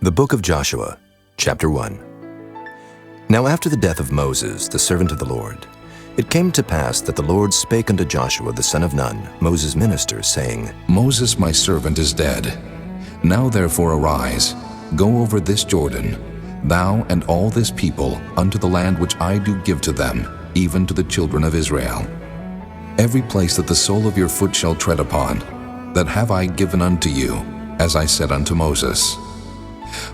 The Book of Joshua, Chapter 1. Now after the death of Moses, the servant of the Lord, it came to pass that the Lord spake unto Joshua the son of Nun, Moses' minister, saying, Moses my servant is dead. Now therefore arise, go over this Jordan, thou and all this people, unto the land which I do give to them, even to the children of Israel. Every place that the sole of your foot shall tread upon, that have I given unto you, as I said unto Moses.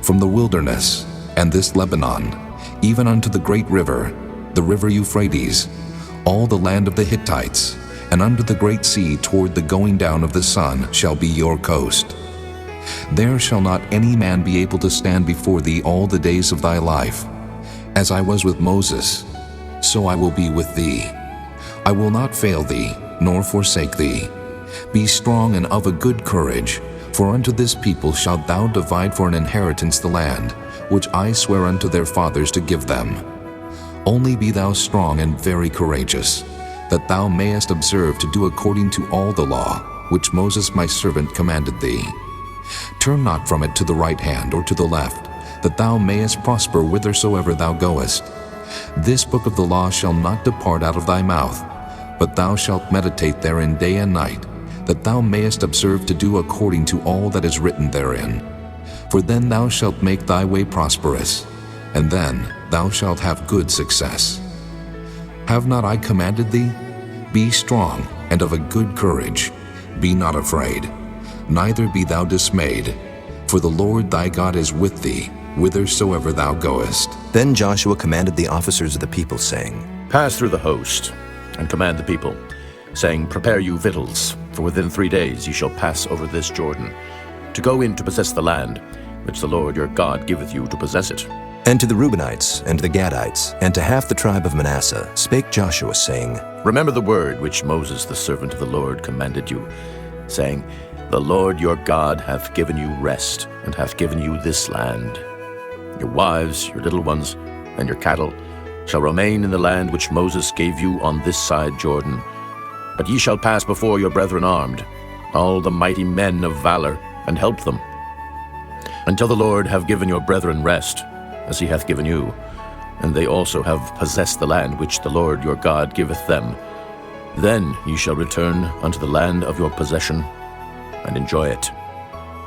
From the wilderness, and this Lebanon, even unto the great river, the river Euphrates, all the land of the Hittites, and under the great sea toward the going down of the sun shall be your coast. There shall not any man be able to stand before thee all the days of thy life. As I was with Moses, so I will be with thee. I will not fail thee, nor forsake thee. Be strong and of a good courage, for unto this people shalt thou divide for an inheritance the land, which I swear unto their fathers to give them. Only be thou strong and very courageous, that thou mayest observe to do according to all the law, which Moses my servant commanded thee. Turn not from it to the right hand or to the left, that thou mayest prosper whithersoever thou goest. This book of the law shall not depart out of thy mouth, but thou shalt meditate therein day and night, that thou mayest observe to do according to all that is written therein. For then thou shalt make thy way prosperous, and then thou shalt have good success. Have not I commanded thee? Be strong and of a good courage. Be not afraid, neither be thou dismayed, for the Lord thy God is with thee, whithersoever thou goest. Then Joshua commanded the officers of the people, saying, Pass through the host, and command the people, saying, Prepare you victuals, for within 3 days ye shall pass over this Jordan, to go in to possess the land, which the Lord your God giveth you to possess it. And to the Reubenites, and to the Gadites, and to half the tribe of Manasseh spake Joshua, saying, Remember the word which Moses the servant of the Lord commanded you, saying, The Lord your God hath given you rest, and hath given you this land. Your wives, your little ones, and your cattle shall remain in the land which Moses gave you on this side Jordan. But ye shall pass before your brethren armed, all the mighty men of valor, and help them, until the Lord have given your brethren rest, as he hath given you, and they also have possessed the land which the Lord your God giveth them. Then ye shall return unto the land of your possession, and enjoy it,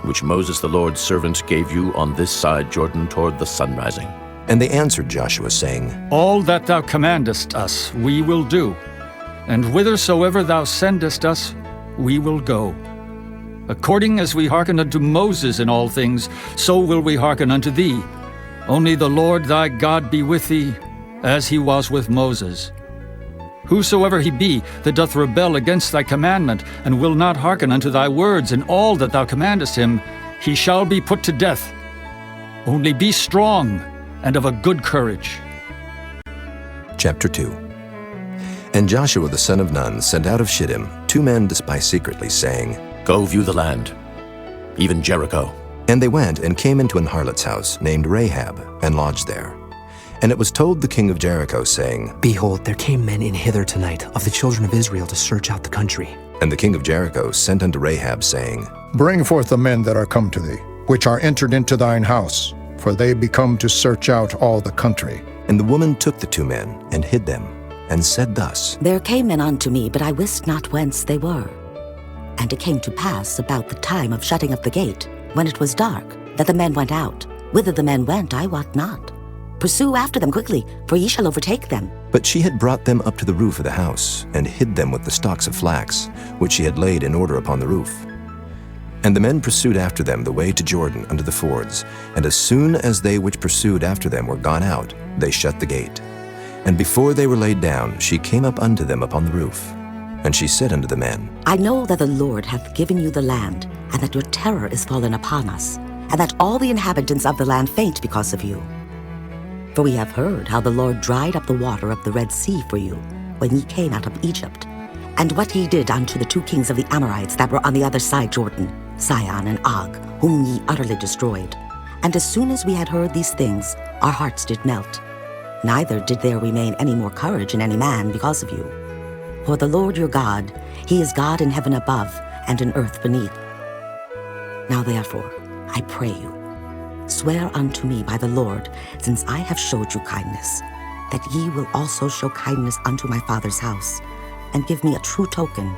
which Moses the Lord's servant gave you on this side Jordan toward the sun rising. And they answered Joshua, saying, All that thou commandest us we will do, and whithersoever thou sendest us we will go. According as we hearken unto Moses in all things, so will we hearken unto thee. Only the Lord thy God be with thee, as he was with Moses. Whosoever he be that doth rebel against thy commandment, and will not hearken unto thy words in all that thou commandest him, he shall be put to death. Only be strong and of a good courage. Chapter 2. And Joshua the son of Nun sent out of Shittim 2 men to spy secretly, saying, Go view the land, even Jericho. And they went and came into an harlot's house named Rahab, and lodged there. And it was told the king of Jericho, saying, Behold, there came men in hither tonight of the children of Israel to search out the country. And the king of Jericho sent unto Rahab, saying, Bring forth the men that are come to thee, which are entered into thine house, for they be come to search out all the country. And the woman took the 2 men, and hid them, and said thus, There came men unto me, but I wist not whence they were. And it came to pass about the time of shutting of the gate, when it was dark, that the men went out. Whither the men went, I wot not. Pursue after them quickly, for ye shall overtake them. But she had brought them up to the roof of the house, and hid them with the stalks of flax, which she had laid in order upon the roof. And the men pursued after them the way to Jordan unto the fords, and as soon as they which pursued after them were gone out, they shut the gate. And before they were laid down, she came up unto them upon the roof. And she said unto the men, I know that the Lord hath given you the land, and that your terror is fallen upon us, and that all the inhabitants of the land faint because of you. For we have heard how the Lord dried up the water of the Red Sea for you, when ye came out of Egypt, and what ye did unto the 2 kings of the Amorites that were on the other side Jordan, Sihon and Og, whom ye utterly destroyed. And as soon as we had heard these things, our hearts did melt. Neither did there remain any more courage in any man because of you. For the Lord your God, he is God in heaven above and in earth beneath. Now therefore, I pray you, Swear unto me by the Lord, since I have showed you kindness, that ye will also show kindness unto my father's house, and give me a true token,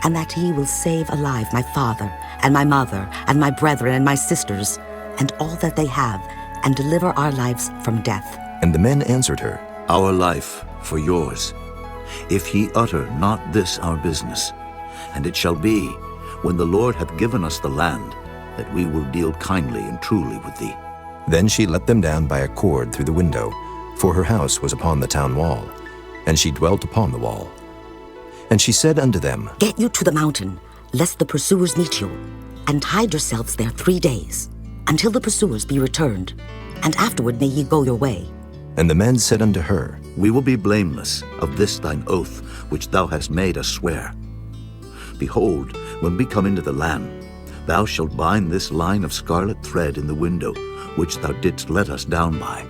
and that ye will save alive my father, and my mother, and my brethren, and my sisters, and all that they have, and deliver our lives from death. And the men answered her, Our life for yours, if ye utter not this our business. And it shall be, when the Lord hath given us the land, that we will deal kindly and truly with thee. Then she let them down by a cord through the window, for her house was upon the town wall, and she dwelt upon the wall. And she said unto them, Get you to the mountain, lest the pursuers meet you, and hide yourselves there 3 days, until the pursuers be returned, and afterward may ye go your way. And the men said unto her, We will be blameless of this thine oath, which thou hast made us swear. Behold, when we come into the land, thou shalt bind this line of scarlet thread in the window, which thou didst let us down by.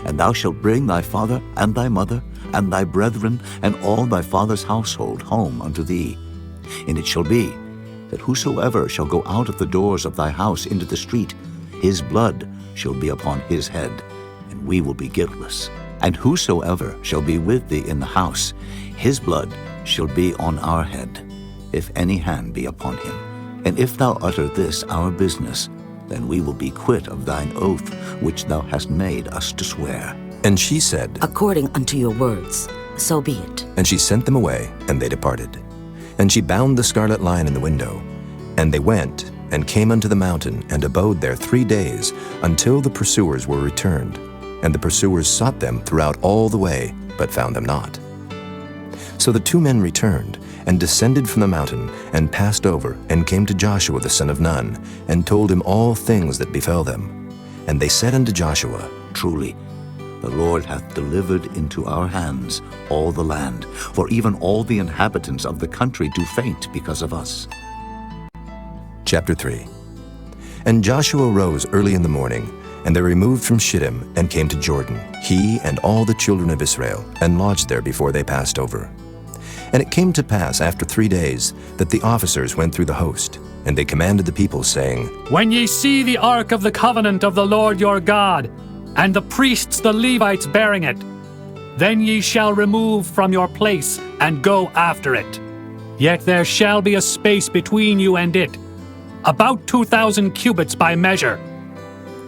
And thou shalt bring thy father and thy mother and thy brethren and all thy father's household home unto thee. And it shall be, that whosoever shall go out of the doors of thy house into the street, his blood shall be upon his head, and we will be guiltless. And whosoever shall be with thee in the house, his blood shall be on our head, if any hand be upon him. And if thou utter this our business, then we will be quit of thine oath which thou hast made us to swear. And she said, According unto your words, so be it. And she sent them away, and they departed. And she bound the scarlet line in the window. And they went, and came unto the mountain, and abode there 3 days, until the pursuers were returned. And the pursuers sought them throughout all the way, but found them not. So the 2 men returned, and descended from the mountain, and passed over, and came to Joshua the son of Nun, and told him all things that befell them. And they said unto Joshua, Truly, the Lord hath delivered into our hands all the land, for even all the inhabitants of the country do faint because of us. Chapter 3. And Joshua rose early in the morning, and they removed from Shittim, and came to Jordan, he and all the children of Israel, and lodged there before they passed over. And it came to pass after 3 days that the officers went through the host, and they commanded the people, saying, When ye see the ark of the covenant of the Lord your God, and the priests the Levites bearing it, then ye shall remove from your place, and go after it. Yet there shall be a space between you and it, about 2,000 cubits by measure.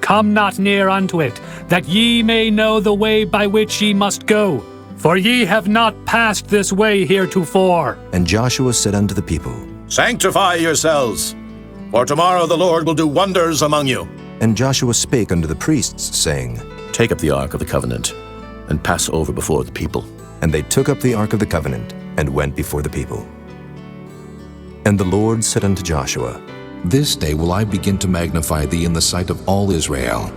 Come not near unto it, that ye may know the way by which ye must go, for ye have not passed this way heretofore. And Joshua said unto the people, Sanctify yourselves, for tomorrow the Lord will do wonders among you. And Joshua spake unto the priests, saying, Take up the ark of the covenant, and pass over before the people. And they took up the ark of the covenant, and went before the people. And the Lord said unto Joshua, This day will I begin to magnify thee in the sight of all Israel,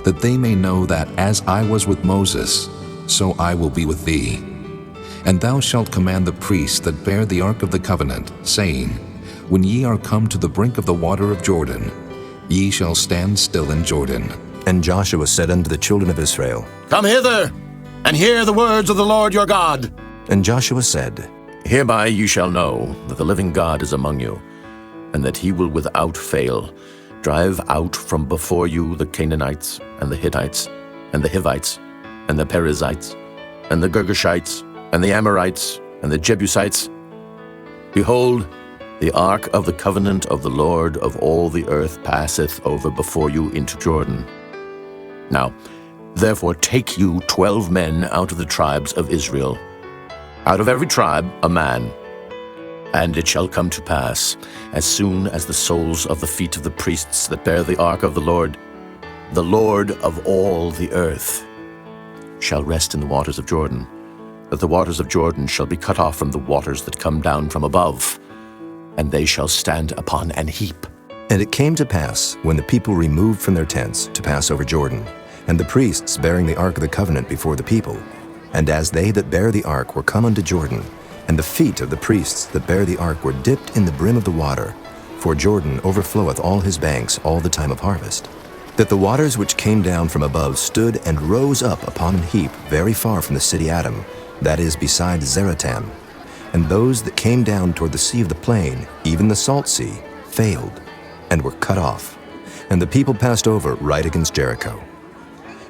that they may know that as I was with Moses, so I will be with thee. And thou shalt command the priests that bear the ark of the covenant, saying, When ye are come to the brink of the water of Jordan, ye shall stand still in Jordan. And Joshua said unto the children of Israel, Come hither, and hear the words of the Lord your God. And Joshua said, Hereby you shall know that the living God is among you, and that he will without fail drive out from before you the Canaanites, and the Hittites, and the Hivites, and the Perizzites, and the Girgashites, and the Amorites, and the Jebusites. Behold, the ark of the covenant of the Lord of all the earth passeth over before you into Jordan. Now, therefore take you 12 men out of the tribes of Israel, out of every tribe a man. And it shall come to pass, as soon as the soles of the feet of the priests that bear the ark of the Lord of all the earth, shall rest in the waters of Jordan, that the waters of Jordan shall be cut off from the waters that come down from above, and they shall stand upon an heap. And it came to pass, when the people removed from their tents to pass over Jordan, and the priests bearing the ark of the covenant before the people, and as they that bear the ark were come unto Jordan, and the feet of the priests that bear the ark were dipped in the brim of the water, for Jordan overfloweth all his banks all the time of harvest, that the waters which came down from above stood and rose up upon an heap very far from the city Adam, that is beside Zaratan. And those that came down toward the sea of the plain, even the salt sea, failed, and were cut off. And the people passed over right against Jericho.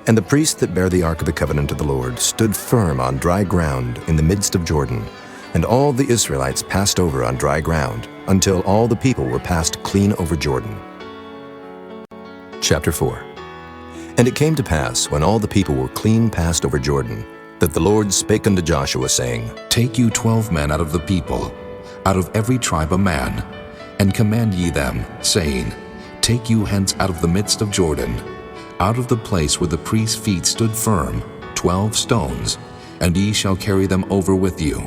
And the priest that bare the ark of the covenant of the Lord stood firm on dry ground in the midst of Jordan, and all the Israelites passed over on dry ground, until all the people were passed clean over Jordan. Chapter 4. And it came to pass, when all the people were clean passed over Jordan, that the Lord spake unto Joshua, saying, Take you 12 men out of the people, out of every tribe a man, and command ye them, saying, Take you hence out of the midst of Jordan, out of the place where the priest's feet stood firm, 12 stones, and ye shall carry them over with you,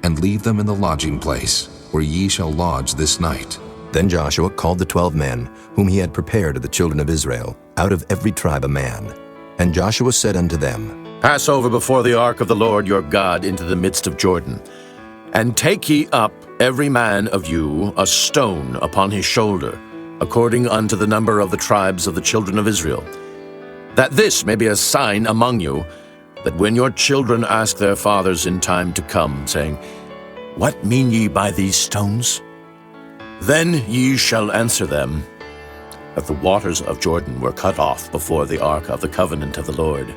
and leave them in the lodging place, where ye shall lodge this night. Then Joshua called the 12 men, whom he had prepared of the children of Israel, out of every tribe a man. And Joshua said unto them, Pass over before the ark of the Lord your God into the midst of Jordan, and take ye up every man of you a stone upon his shoulder, according unto the number of the tribes of the children of Israel, that this may be a sign among you, that when your children ask their fathers in time to come, saying, What mean ye by these stones? Then ye shall answer them, that the waters of Jordan were cut off before the ark of the covenant of the Lord.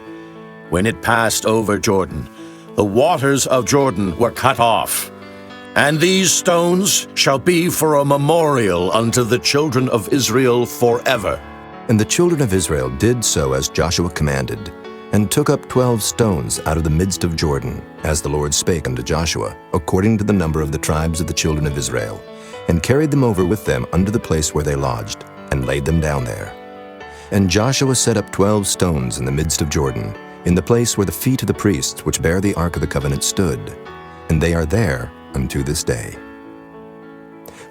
When it passed over Jordan, the waters of Jordan were cut off. And these stones shall be for a memorial unto the children of Israel forever. And the children of Israel did so as Joshua commanded, and took up 12 stones out of the midst of Jordan, as the Lord spake unto Joshua, according to the number of the tribes of the children of Israel, and carried them over with them unto the place where they lodged, and laid them down there. And Joshua set up 12 stones in the midst of Jordan, in the place where the feet of the priests which bare the ark of the covenant stood, and they are there unto this day.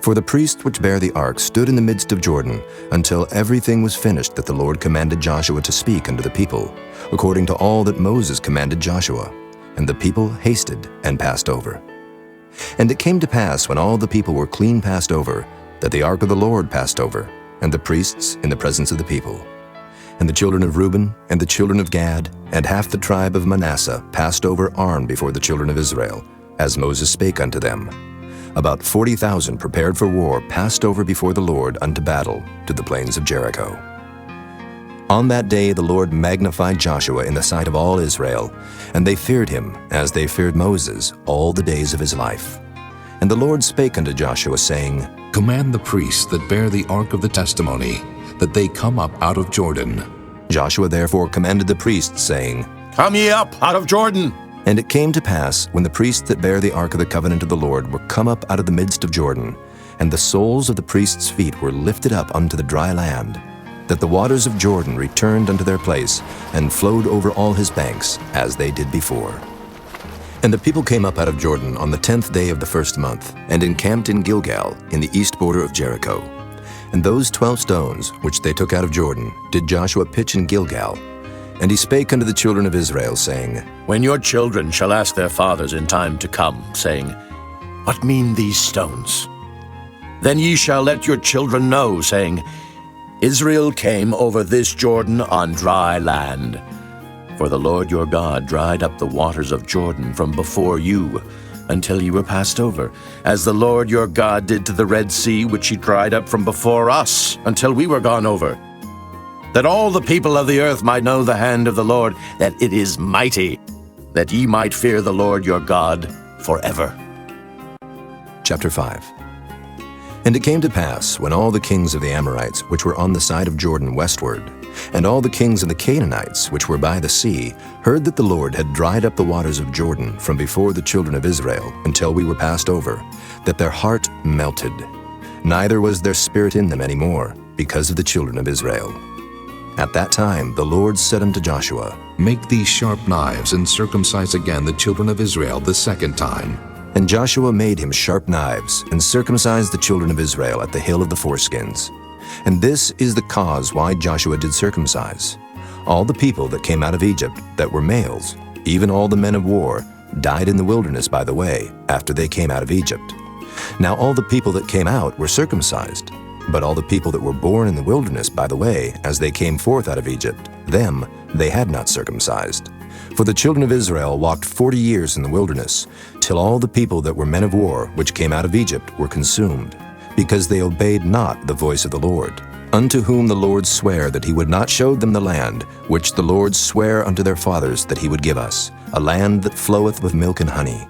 For the priest which bare the ark stood in the midst of Jordan, until everything was finished that the Lord commanded Joshua to speak unto the people, according to all that Moses commanded Joshua. And the people hasted and passed over. And it came to pass, when all the people were clean passed over, that the ark of the Lord passed over, and the priests in the presence of the people. And the children of Reuben, and the children of Gad, and half the tribe of Manasseh passed over armed before the children of Israel, as Moses spake unto them. About 40,000 prepared for war passed over before the Lord unto battle to the plains of Jericho. On that day the Lord magnified Joshua in the sight of all Israel, and they feared him as they feared Moses all the days of his life. And the Lord spake unto Joshua, saying, Command the priests that bear the ark of the testimony, that they come up out of Jordan. Joshua therefore commanded the priests, saying, Come ye up out of Jordan. And it came to pass, when the priests that bare the ark of the covenant of the Lord were come up out of the midst of Jordan, and the soles of the priests' feet were lifted up unto the dry land, that the waters of Jordan returned unto their place, and flowed over all his banks, as they did before. And the people came up out of Jordan on the 10th day of the first month, and encamped in Gilgal, in the east border of Jericho. And those 12 stones, which they took out of Jordan, did Joshua pitch in Gilgal. And he spake unto the children of Israel, saying, When your children shall ask their fathers in time to come, saying, What mean these stones? Then ye shall let your children know, saying, Israel came over this Jordan on dry land. For the Lord your God dried up the waters of Jordan from before you, until ye were passed over, as the Lord your God did to the Red Sea, which he dried up from before us, until we were gone over. That all the people of the earth might know the hand of the Lord, that it is mighty, that ye might fear the Lord your God forever. Chapter 5. And it came to pass, when all the kings of the Amorites, which were on the side of Jordan westward, and all the kings of the Canaanites, which were by the sea, heard that the Lord had dried up the waters of Jordan from before the children of Israel, until we were passed over, that their heart melted. Neither was there spirit in them any more, because of the children of Israel. At that time the Lord said unto Joshua, Make these sharp knives, and circumcise again the children of Israel the second time. And Joshua made him sharp knives, and circumcised the children of Israel at the hill of the foreskins. And this is the cause why Joshua did circumcise. All the people that came out of Egypt that were males, even all the men of war, died in the wilderness by the way, after they came out of Egypt. Now all the people that came out were circumcised, but all the people that were born in the wilderness by the way, as they came forth out of Egypt, them they had not circumcised. For the children of Israel walked 40 years in the wilderness, till all the people that were men of war, which came out of Egypt, were consumed, because they obeyed not the voice of the Lord, unto whom the Lord sware that he would not show them the land, which the Lord sware unto their fathers that he would give us, a land that floweth with milk and honey.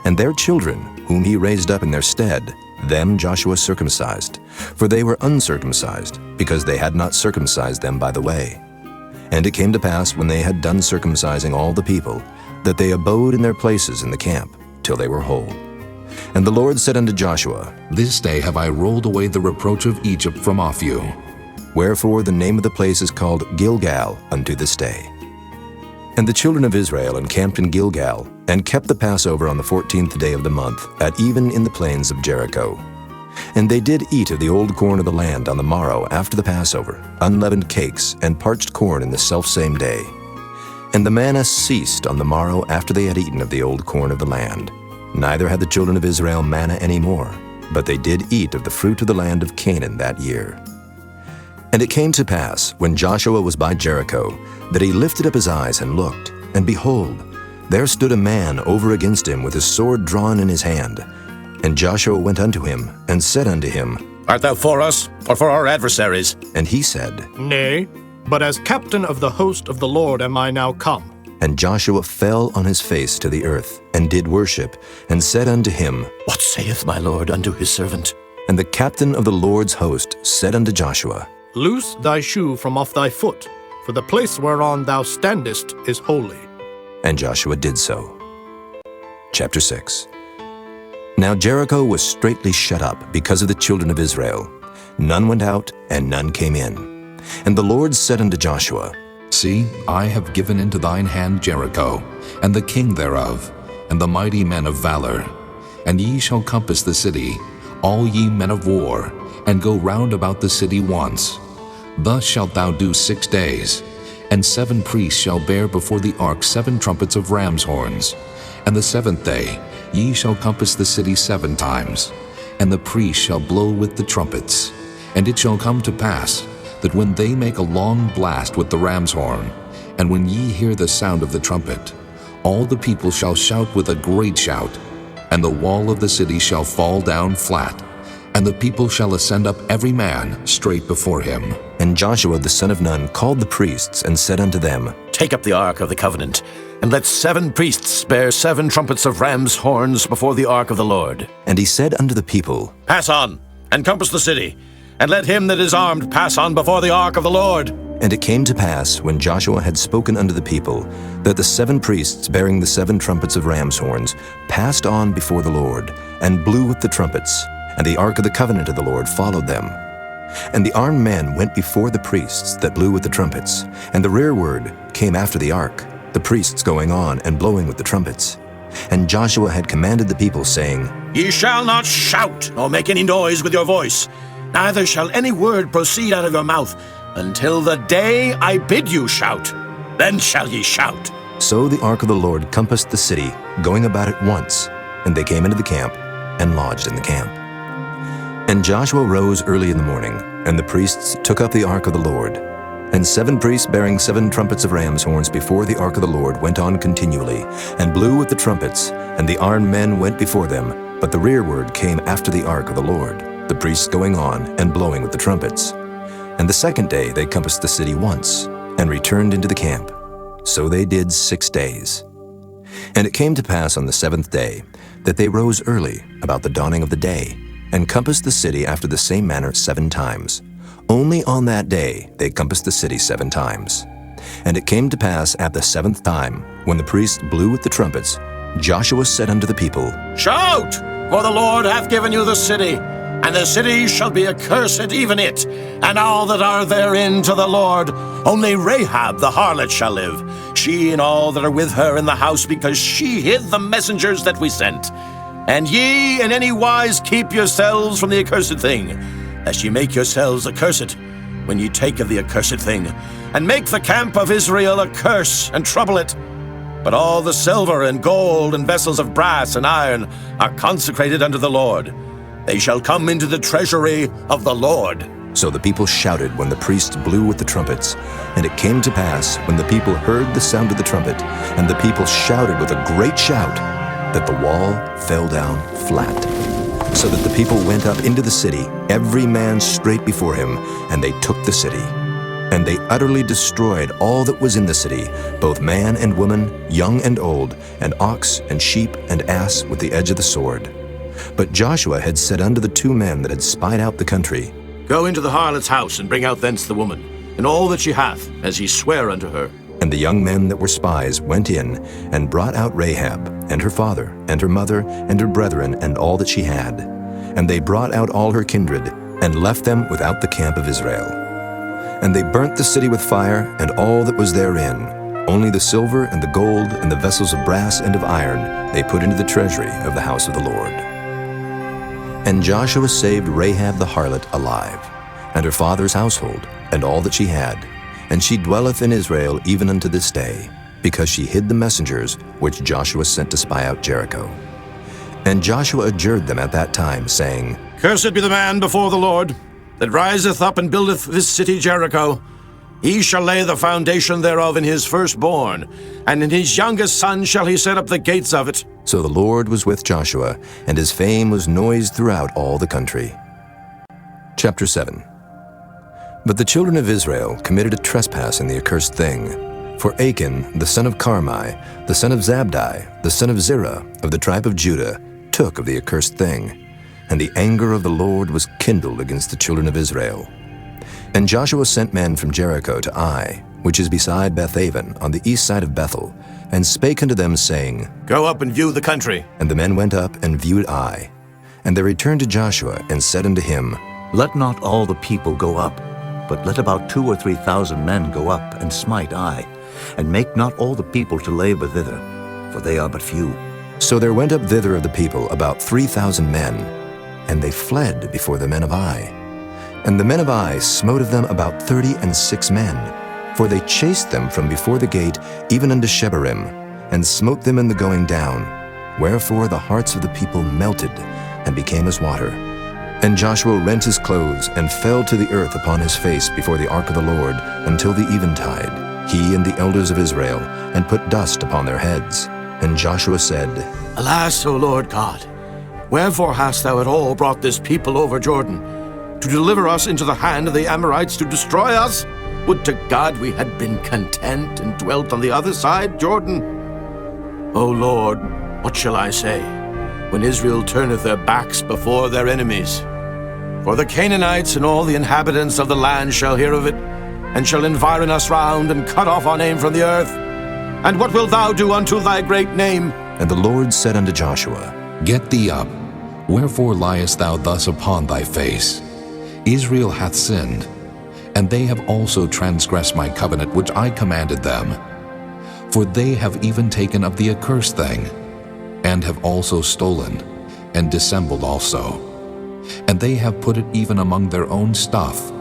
And their children, whom he raised up in their stead, them Joshua circumcised, for they were uncircumcised, because they had not circumcised them by the way. And it came to pass, when they had done circumcising all the people, that they abode in their places in the camp, till they were whole. And the Lord said unto Joshua, This day have I rolled away the reproach of Egypt from off you. Wherefore the name of the place is called Gilgal unto this day. And the children of Israel encamped in Gilgal, and kept the Passover on the 14th day of the month, at even in the plains of Jericho. And they did eat of the old corn of the land on the morrow after the Passover, unleavened cakes, and parched corn in the selfsame day. And the manna ceased on the morrow after they had eaten of the old corn of the land. Neither had the children of Israel manna any more, but they did eat of the fruit of the land of Canaan that year. And it came to pass, when Joshua was by Jericho, that he lifted up his eyes and looked, and behold, there stood a man over against him with his sword drawn in his hand. And Joshua went unto him, and said unto him, Art thou for us, or for our adversaries? And he said, Nay, but as captain of the host of the Lord am I now come. And Joshua fell on his face to the earth, and did worship, and said unto him, What saith my Lord unto his servant? And the captain of the Lord's host said unto Joshua, Loose thy shoe from off thy foot, for the place whereon thou standest is holy. And Joshua did so. Chapter 6. Now Jericho was straitly shut up because of the children of Israel. None went out, and none came in. And the Lord said unto Joshua, See, I have given into thine hand Jericho, and the king thereof, and the mighty men of valor. And ye shall compass the city, all ye men of war, and go round about the city once. Thus shalt thou do 6 days. And 7 priests shall bear before the ark 7 trumpets of ram's horns. And the 7th day ye shall compass the city 7 times. And the priests shall blow with the trumpets. And it shall come to pass, that when they make a long blast with the ram's horn, and when ye hear the sound of the trumpet, all the people shall shout with a great shout, and the wall of the city shall fall down flat, and the people shall ascend up every man straight before him. And Joshua the son of Nun called the priests, and said unto them, Take up the ark of the covenant, and let 7 priests bear 7 trumpets of ram's horns before the ark of the Lord. And he said unto the people, Pass on, and compass the city, and let him that is armed pass on before the ark of the Lord. And it came to pass, when Joshua had spoken unto the people, that the 7 priests bearing the 7 trumpets of ram's horns passed on before the Lord, and blew with the trumpets, and the ark of the covenant of the Lord followed them. And the armed men went before the priests that blew with the trumpets, and the rearward came after the ark, the priests going on and blowing with the trumpets. And Joshua had commanded the people, saying, Ye shall not shout, nor make any noise with your voice, neither shall any word proceed out of your mouth, until the day I bid you shout. Then shall ye shout. So the ark of the Lord compassed the city, going about it once, and they came into the camp, and lodged in the camp. And Joshua rose early in the morning, and the priests took up the ark of the Lord. And 7 priests bearing 7 trumpets of ram's horns before the ark of the Lord went on continually, and blew with the trumpets, and the armed men went before them, but the rearward came after the ark of the Lord, the priests going on and blowing with the trumpets. And the 2nd day they compassed the city once, and returned into the camp. So they did 6 days. And it came to pass on the 7th day, that they rose early, about the dawning of the day, and compassed the city after the same manner 7 times. Only on that day they compassed the city 7 times. And it came to pass at the 7th time, when the priests blew with the trumpets, Joshua said unto the people, Shout, for the Lord hath given you the city, and the city shall be accursed, even it, and all that are therein to the Lord. Only Rahab the harlot shall live, she and all that are with her in the house, because she hid the messengers that we sent. And ye in any wise keep yourselves from the accursed thing, lest ye make yourselves accursed when ye take of the accursed thing, and make the camp of Israel a curse, and trouble it. But all the silver and gold and vessels of brass and iron are consecrated unto the Lord. They shall come into the treasury of the Lord. So the people shouted when the priests blew with the trumpets. And it came to pass, when the people heard the sound of the trumpet, and the people shouted with a great shout, that the wall fell down flat. so that the people went up into the city, every man straight before him, and they took the city. And they utterly destroyed all that was in the city, both man and woman, young and old, and ox and sheep and ass with the edge of the sword. But Joshua had said unto the two men that had spied out the country, Go into the harlot's house, and bring out thence the woman, and all that she hath, as ye swear unto her. And the young men that were spies went in, and brought out Rahab, and her father, and her mother, and her brethren, and all that she had. And they brought out all her kindred, and left them without the camp of Israel. And they burnt the city with fire, and all that was therein. Only the silver and the gold and the vessels of brass and of iron they put into the treasury of the house of the Lord. And Joshua saved Rahab the harlot alive, and her father's household, and all that she had. And she dwelleth in Israel even unto this day, because she hid the messengers which Joshua sent to spy out Jericho. And Joshua adjured them at that time, saying, Cursed be the man before the Lord, that riseth up and buildeth this city Jericho. He shall lay the foundation thereof in his firstborn, and in his youngest son shall he set up the gates of it. So the Lord was with Joshua, and his fame was noised throughout all the country. Chapter 7. But the children of Israel committed a trespass in the accursed thing. For Achan, the son of Carmi, the son of Zabdi, the son of Zerah, of the tribe of Judah, took of the accursed thing. And the anger of the Lord was kindled against the children of Israel. And Joshua sent men from Jericho to Ai, which is beside Bethaven, on the east side of Bethel, and spake unto them, saying, Go up and view the country. And the men went up and viewed Ai. And they returned to Joshua, and said unto him, Let not all the people go up, but let about 2,000 or 3,000 men go up and smite Ai, and make not all the people to labor thither, for they are but few. So there went up thither of the people about 3,000 men, and they fled before the men of Ai. And the men of Ai smote of them about 36 men, for they chased them from before the gate even unto Shebarim, and smote them in the going down. Wherefore the hearts of the people melted, and became as water. And Joshua rent his clothes, and fell to the earth upon his face before the ark of the Lord, until the eventide, he and the elders of Israel, and put dust upon their heads. And Joshua said, Alas, O Lord God, wherefore hast thou at all brought this people over Jordan, to deliver us into the hand of the Amorites to destroy us? Would to God we had been content and dwelt on the other side Jordan. O Lord, what shall I say, when Israel turneth their backs before their enemies? For the Canaanites and all the inhabitants of the land shall hear of it, and shall environ us round, and cut off our name from the earth. And what wilt thou do unto thy great name? And the Lord said unto Joshua, Get thee up. Wherefore liest thou thus upon thy face? Israel hath sinned, and they have also transgressed my covenant which I commanded them. For they have even taken of the accursed thing, and have also stolen, and dissembled also. And they have put it even among their own stuff.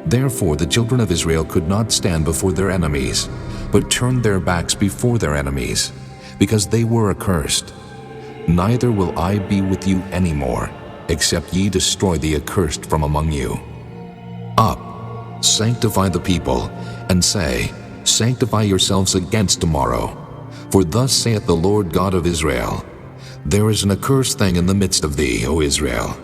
Therefore the children of Israel could not stand before their enemies, but turned their backs before their enemies, because they were accursed. Neither will I be with you any more, except ye destroy the accursed from among you. Up, sanctify the people, and say, Sanctify yourselves against tomorrow. For thus saith the Lord God of Israel, There is an accursed thing in the midst of thee, O Israel.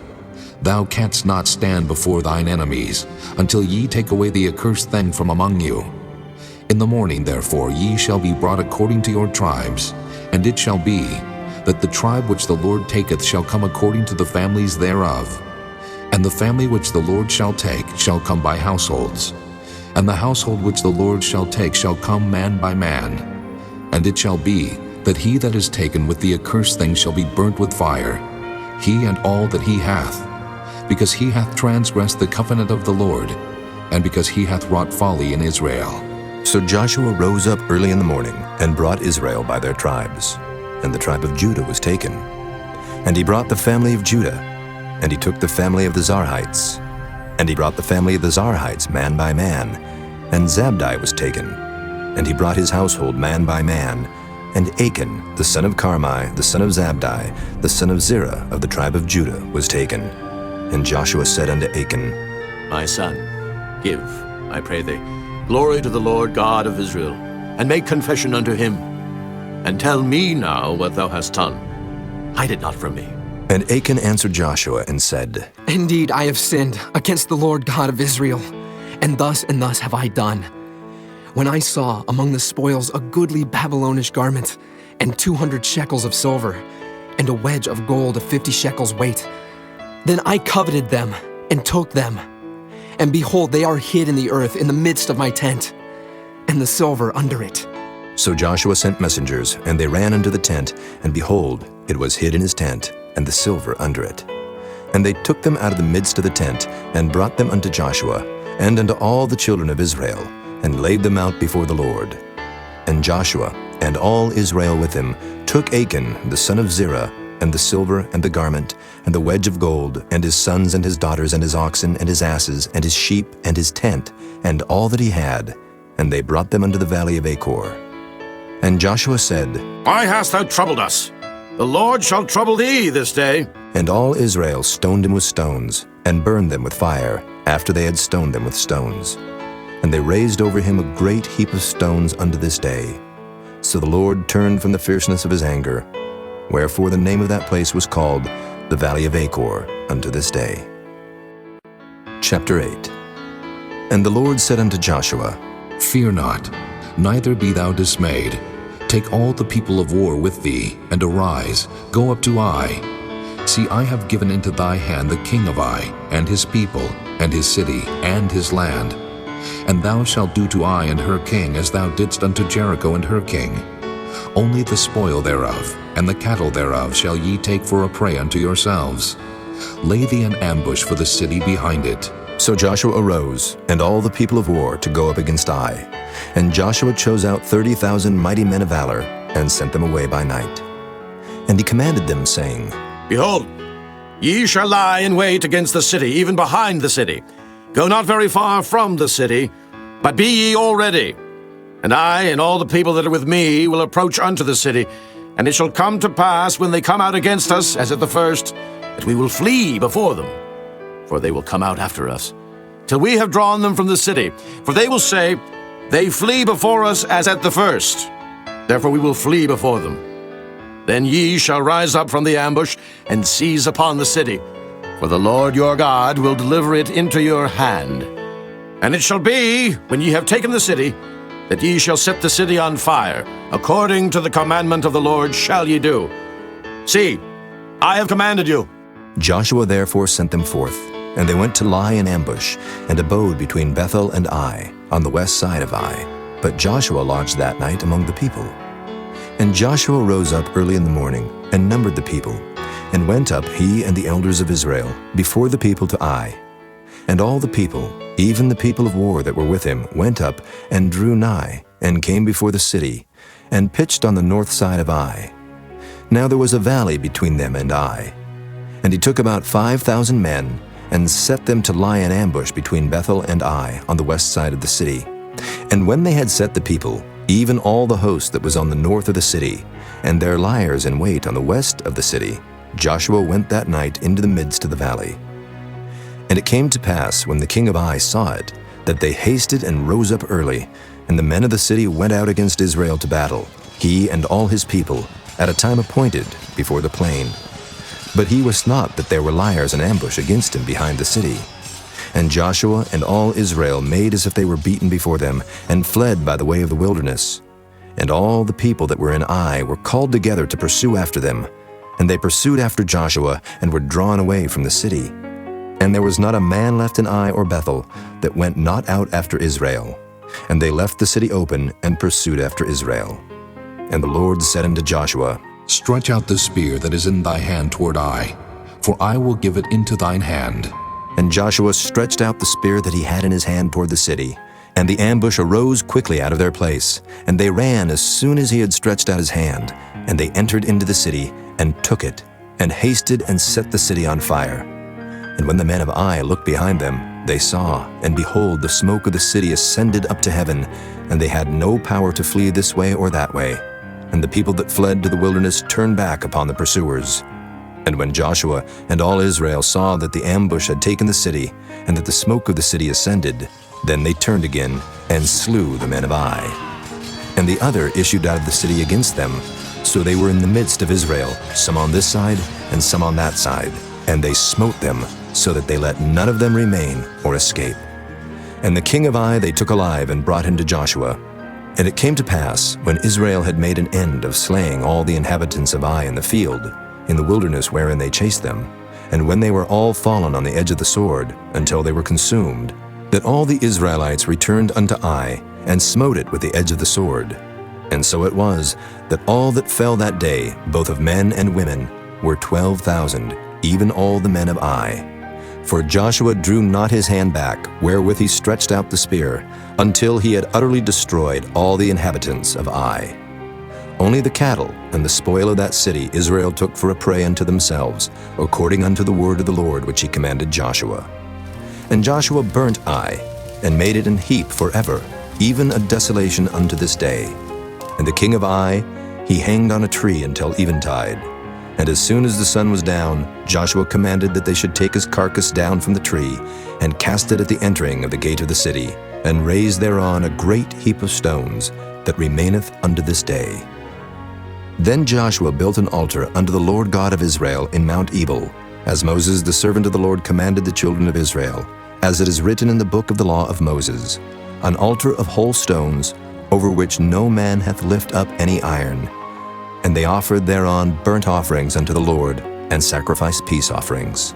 Thou canst not stand before thine enemies, until ye take away the accursed thing from among you. In the morning, therefore, ye shall be brought according to your tribes, and it shall be, that the tribe which the Lord taketh shall come according to the families thereof. And the family which the Lord shall take shall come by households. And the household which the Lord shall take shall come man by man. And it shall be, that he that is taken with the accursed thing shall be burnt with fire, he and all that he hath, because he hath transgressed the covenant of the Lord, and because he hath wrought folly in Israel. So Joshua rose up early in the morning, and brought Israel by their tribes. And the tribe of Judah was taken. And he brought the family of Judah, and he took the family of the Zarhites. And he brought the family of the Zarhites man by man, and Zabdi was taken. And he brought his household man by man, and Achan, the son of Carmi, the son of Zabdi, the son of Zerah of the tribe of Judah, was taken. And Joshua said unto Achan, My son, give, I pray thee, glory to the Lord God of Israel, and make confession unto him. And tell me now what thou hast done. Hide it not from me. And Achan answered Joshua and said, Indeed, I have sinned against the Lord God of Israel, and thus have I done. When I saw among the spoils a goodly Babylonish garment, and 200 shekels of silver, and a wedge of gold of 50 shekels weight, then I coveted them and took them. And behold, they are hid in the earth in the midst of my tent, and the silver under it. So Joshua sent messengers, and they ran unto the tent, and behold, it was hid in his tent, and the silver under it. And they took them out of the midst of the tent, and brought them unto Joshua, and unto all the children of Israel, and laid them out before the Lord. And Joshua, and all Israel with him, took Achan the son of Zerah, and the silver, and the garment, and the wedge of gold, and his sons, and his daughters, and his oxen, and his asses, and his sheep, and his tent, and all that he had, and they brought them unto the valley of Achor. And Joshua said, Why hast thou troubled us? The Lord shall trouble thee this day. And all Israel stoned him with stones, and burned them with fire, after they had stoned them with stones. And they raised over him a great heap of stones unto this day. So the Lord turned from the fierceness of his anger, wherefore the name of that place was called the Valley of Achor unto this day. Chapter 8. And the Lord said unto Joshua, Fear not, neither be thou dismayed. Take all the people of war with thee, and arise, go up to Ai. See, I have given into thy hand the king of Ai, and his people, and his city, and his land. And thou shalt do to Ai and her king as thou didst unto Jericho and her king. Only the spoil thereof, and the cattle thereof shall ye take for a prey unto yourselves. Lay thee an ambush for the city behind it. So Joshua arose, and all the people of war, to go up against Ai. And Joshua chose out 30,000 mighty men of valor, and sent them away by night. And he commanded them, saying, Behold, ye shall lie in wait against the city, even behind the city. Go not very far from the city, but be ye all ready. And I and all the people that are with me will approach unto the city. And it shall come to pass, when they come out against us, as at the first, that we will flee before them. For they will come out after us, till we have drawn them from the city. For they will say, They flee before us as at the first. Therefore we will flee before them. Then ye shall rise up from the ambush, and seize upon the city. For the Lord your God will deliver it into your hand. And it shall be, when ye have taken the city, that ye shall set the city on fire. According to the commandment of the Lord shall ye do. See, I have commanded you. Joshua therefore sent them forth, and they went to lie in ambush, and abode between Bethel and Ai, on the west side of Ai. But Joshua lodged that night among the people. And Joshua rose up early in the morning, and numbered the people, and went up, he and the elders of Israel, before the people to Ai. And all the people, even the people of war that were with him, went up, and drew nigh, and came before the city, and pitched on the north side of Ai. Now there was a valley between them and Ai. And he took about 5,000 men, and set them to lie in ambush between Bethel and Ai, on the west side of the city. And when they had set the people, even all the host that was on the north of the city, and their liers in wait on the west of the city, Joshua went that night into the midst of the valley. And it came to pass, when the king of Ai saw it, that they hasted and rose up early, and the men of the city went out against Israel to battle, he and all his people, at a time appointed, before the plain. But he wist not that there were liers in ambush against him behind the city. And Joshua and all Israel made as if they were beaten before them, and fled by the way of the wilderness. And all the people that were in Ai were called together to pursue after them. And they pursued after Joshua, and were drawn away from the city. And there was not a man left in Ai or Bethel that went not out after Israel. And they left the city open, and pursued after Israel. And the Lord said unto Joshua, Stretch out the spear that is in thy hand toward Ai, for I will give it into thine hand. And Joshua stretched out the spear that he had in his hand toward the city. And the ambush arose quickly out of their place. And they ran as soon as he had stretched out his hand. And they entered into the city, and took it, and hasted and set the city on fire. And when the men of Ai looked behind them, they saw, and behold, the smoke of the city ascended up to heaven, and they had no power to flee this way or that way. And the people that fled to the wilderness turned back upon the pursuers. And when Joshua and all Israel saw that the ambush had taken the city, and that the smoke of the city ascended, then they turned again, and slew the men of Ai. And the other issued out of the city against them, So they were in the midst of Israel, some on this side and some on that side. And they smote them, so that they let none of them remain or escape. And the king of Ai they took alive and brought him to Joshua. And it came to pass, when Israel had made an end of slaying all the inhabitants of Ai in the field, in the wilderness wherein they chased them, and when they were all fallen on the edge of the sword, until they were consumed, that all the Israelites returned unto Ai, and smote it with the edge of the sword. And so it was, that all that fell that day, both of men and women, were 12,000, even all the men of Ai. For Joshua drew not his hand back, wherewith he stretched out the spear, until he had utterly destroyed all the inhabitants of Ai. Only the cattle and the spoil of that city Israel took for a prey unto themselves, according unto the word of the Lord which he commanded Joshua. And Joshua burnt Ai, and made it an heap forever, even a desolation unto this day. And the king of Ai he hanged on a tree until eventide. And as soon as the sun was down, Joshua commanded that they should take his carcass down from the tree, and cast it at the entering of the gate of the city, and raise thereon a great heap of stones, that remaineth unto this day. Then Joshua built an altar unto the Lord God of Israel in Mount Ebal, as Moses the servant of the Lord commanded the children of Israel, as it is written in the book of the law of Moses, an altar of whole stones, over which no man hath lift up any iron. And they offered thereon burnt offerings unto the Lord, and sacrificed peace offerings.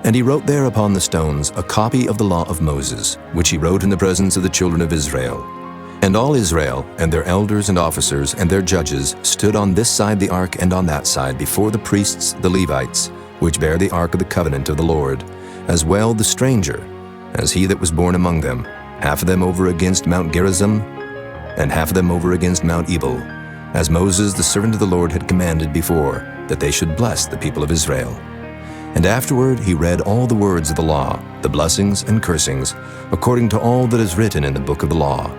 And he wrote there upon the stones a copy of the law of Moses, which he wrote in the presence of the children of Israel. And all Israel, and their elders and officers, and their judges, stood on this side the ark and on that side before the priests the Levites, which bear the ark of the covenant of the Lord, as well the stranger, as he that was born among them, half of them over against Mount Gerizim, and half of them over against Mount Ebal, as Moses the servant of the Lord had commanded before, that they should bless the people of Israel. And afterward he read all the words of the law, the blessings and cursings, according to all that is written in the book of the law.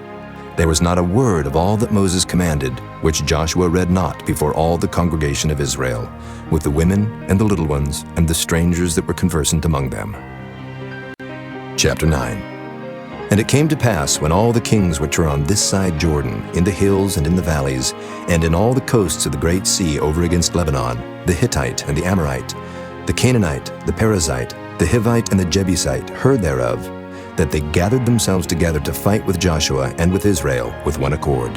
There was not a word of all that Moses commanded, which Joshua read not before all the congregation of Israel, with the women and the little ones and the strangers that were conversant among them. Chapter 9. And it came to pass, when all the kings which are on this side Jordan, in the hills and in the valleys, and in all the coasts of the great sea over against Lebanon, the Hittite and the Amorite, the Canaanite, the Perizzite, the Hivite and the Jebusite, heard thereof, that they gathered themselves together to fight with Joshua and with Israel with one accord.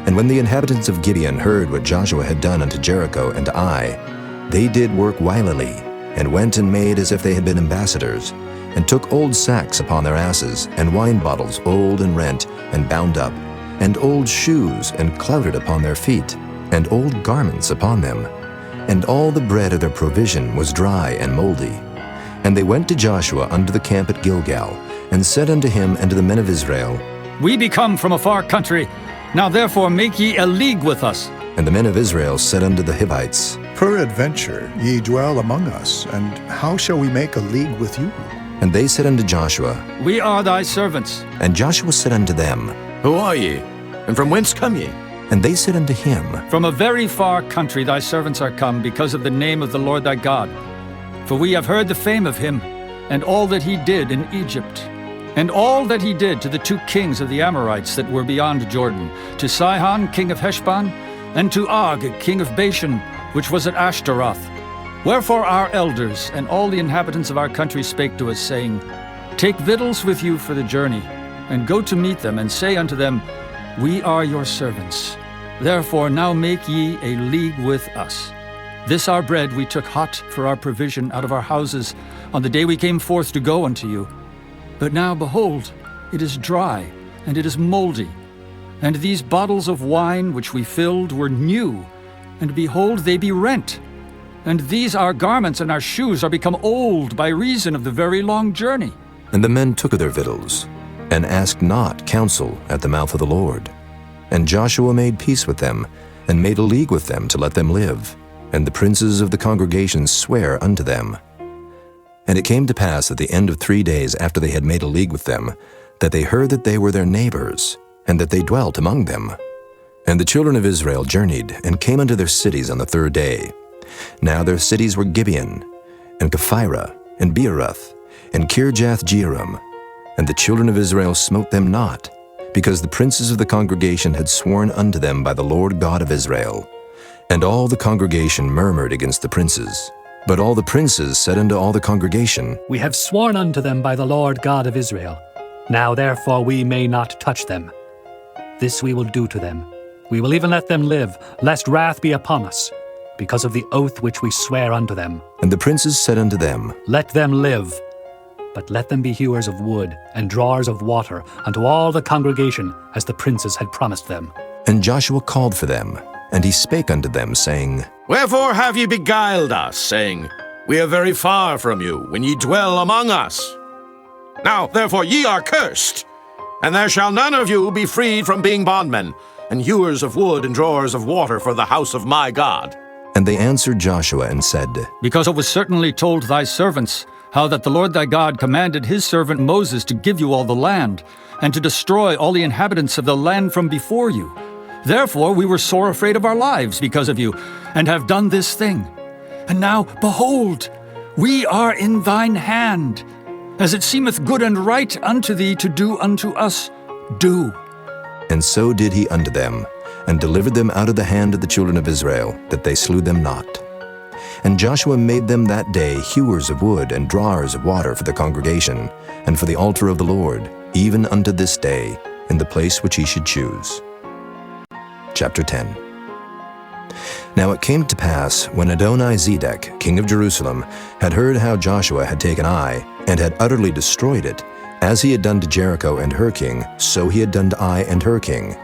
And when the inhabitants of Gibeon heard what Joshua had done unto Jericho and to Ai, they did work wilily, and went and made as if they had been ambassadors, and took old sacks upon their asses, and wine bottles old and rent, and bound up, and old shoes, and clouted upon their feet, and old garments upon them. And all the bread of their provision was dry and moldy. And they went to Joshua unto the camp at Gilgal, and said unto him and to the men of Israel, We be come from a far country. Now therefore make ye a league with us. And the men of Israel said unto the Hivites, Peradventure ye dwell among us, and how shall we make a league with you? And they said unto Joshua, We are thy servants. And Joshua said unto them, Who are ye? And from whence come ye? And they said unto him, From a very far country thy servants are come, because of the name of the Lord thy God. For we have heard the fame of him, and all that he did in Egypt, and all that he did to the 2 kings of the Amorites that were beyond Jordan, to Sihon king of Heshbon, and to Og king of Bashan, which was at Ashtaroth. Wherefore our elders and all the inhabitants of our country spake to us, saying, Take victuals with you for the journey, and go to meet them, and say unto them, We are your servants. Therefore now make ye a league with us. This our bread we took hot for our provision out of our houses on the day we came forth to go unto you. But now, behold, it is dry, and it is moldy. And these bottles of wine which we filled were new, and behold, they be rent. And these our garments and our shoes are become old by reason of the very long journey. And the men took of their victuals, and asked not counsel at the mouth of the Lord. And Joshua made peace with them, and made a league with them to let them live. And the princes of the congregation sware unto them. And it came to pass at the end of 3 days after they had made a league with them, that they heard that they were their neighbors, and that they dwelt among them. And the children of Israel journeyed, and came unto their cities on the 3rd day. Now their cities were Gibeon, and Kephirah, and Beeroth, and Kirjath-jearim. And the children of Israel smote them not, because the princes of the congregation had sworn unto them by the Lord God of Israel. And all the congregation murmured against the princes. But all the princes said unto all the congregation, We have sworn unto them by the Lord God of Israel. Now therefore we may not touch them. This we will do to them. We will even let them live, lest wrath be upon us, because of the oath which we swear unto them. And the princes said unto them, Let them live. But let them be hewers of wood and drawers of water unto all the congregation, as the princes had promised them. And Joshua called for them, and he spake unto them, saying, Wherefore have ye beguiled us, saying, We are very far from you, when ye dwell among us? Now therefore ye are cursed, and there shall none of you be freed from being bondmen, and hewers of wood and drawers of water for the house of my God. And they answered Joshua and said, Because it was certainly told thy servants, how that the Lord thy God commanded his servant Moses to give you all the land, and to destroy all the inhabitants of the land from before you. Therefore we were sore afraid of our lives because of you, and have done this thing. And now, behold, we are in thine hand. As it seemeth good and right unto thee to do unto us, do. And so did he unto them, and delivered them out of the hand of the children of Israel, that they slew them not. And Joshua made them that day hewers of wood and drawers of water for the congregation, and for the altar of the Lord, even unto this day, in the place which he should choose. Chapter 10. Now it came to pass, when Adoni-Zedek, king of Jerusalem, had heard how Joshua had taken Ai, and had utterly destroyed it, as he had done to Jericho and her king, so he had done to Ai and her king,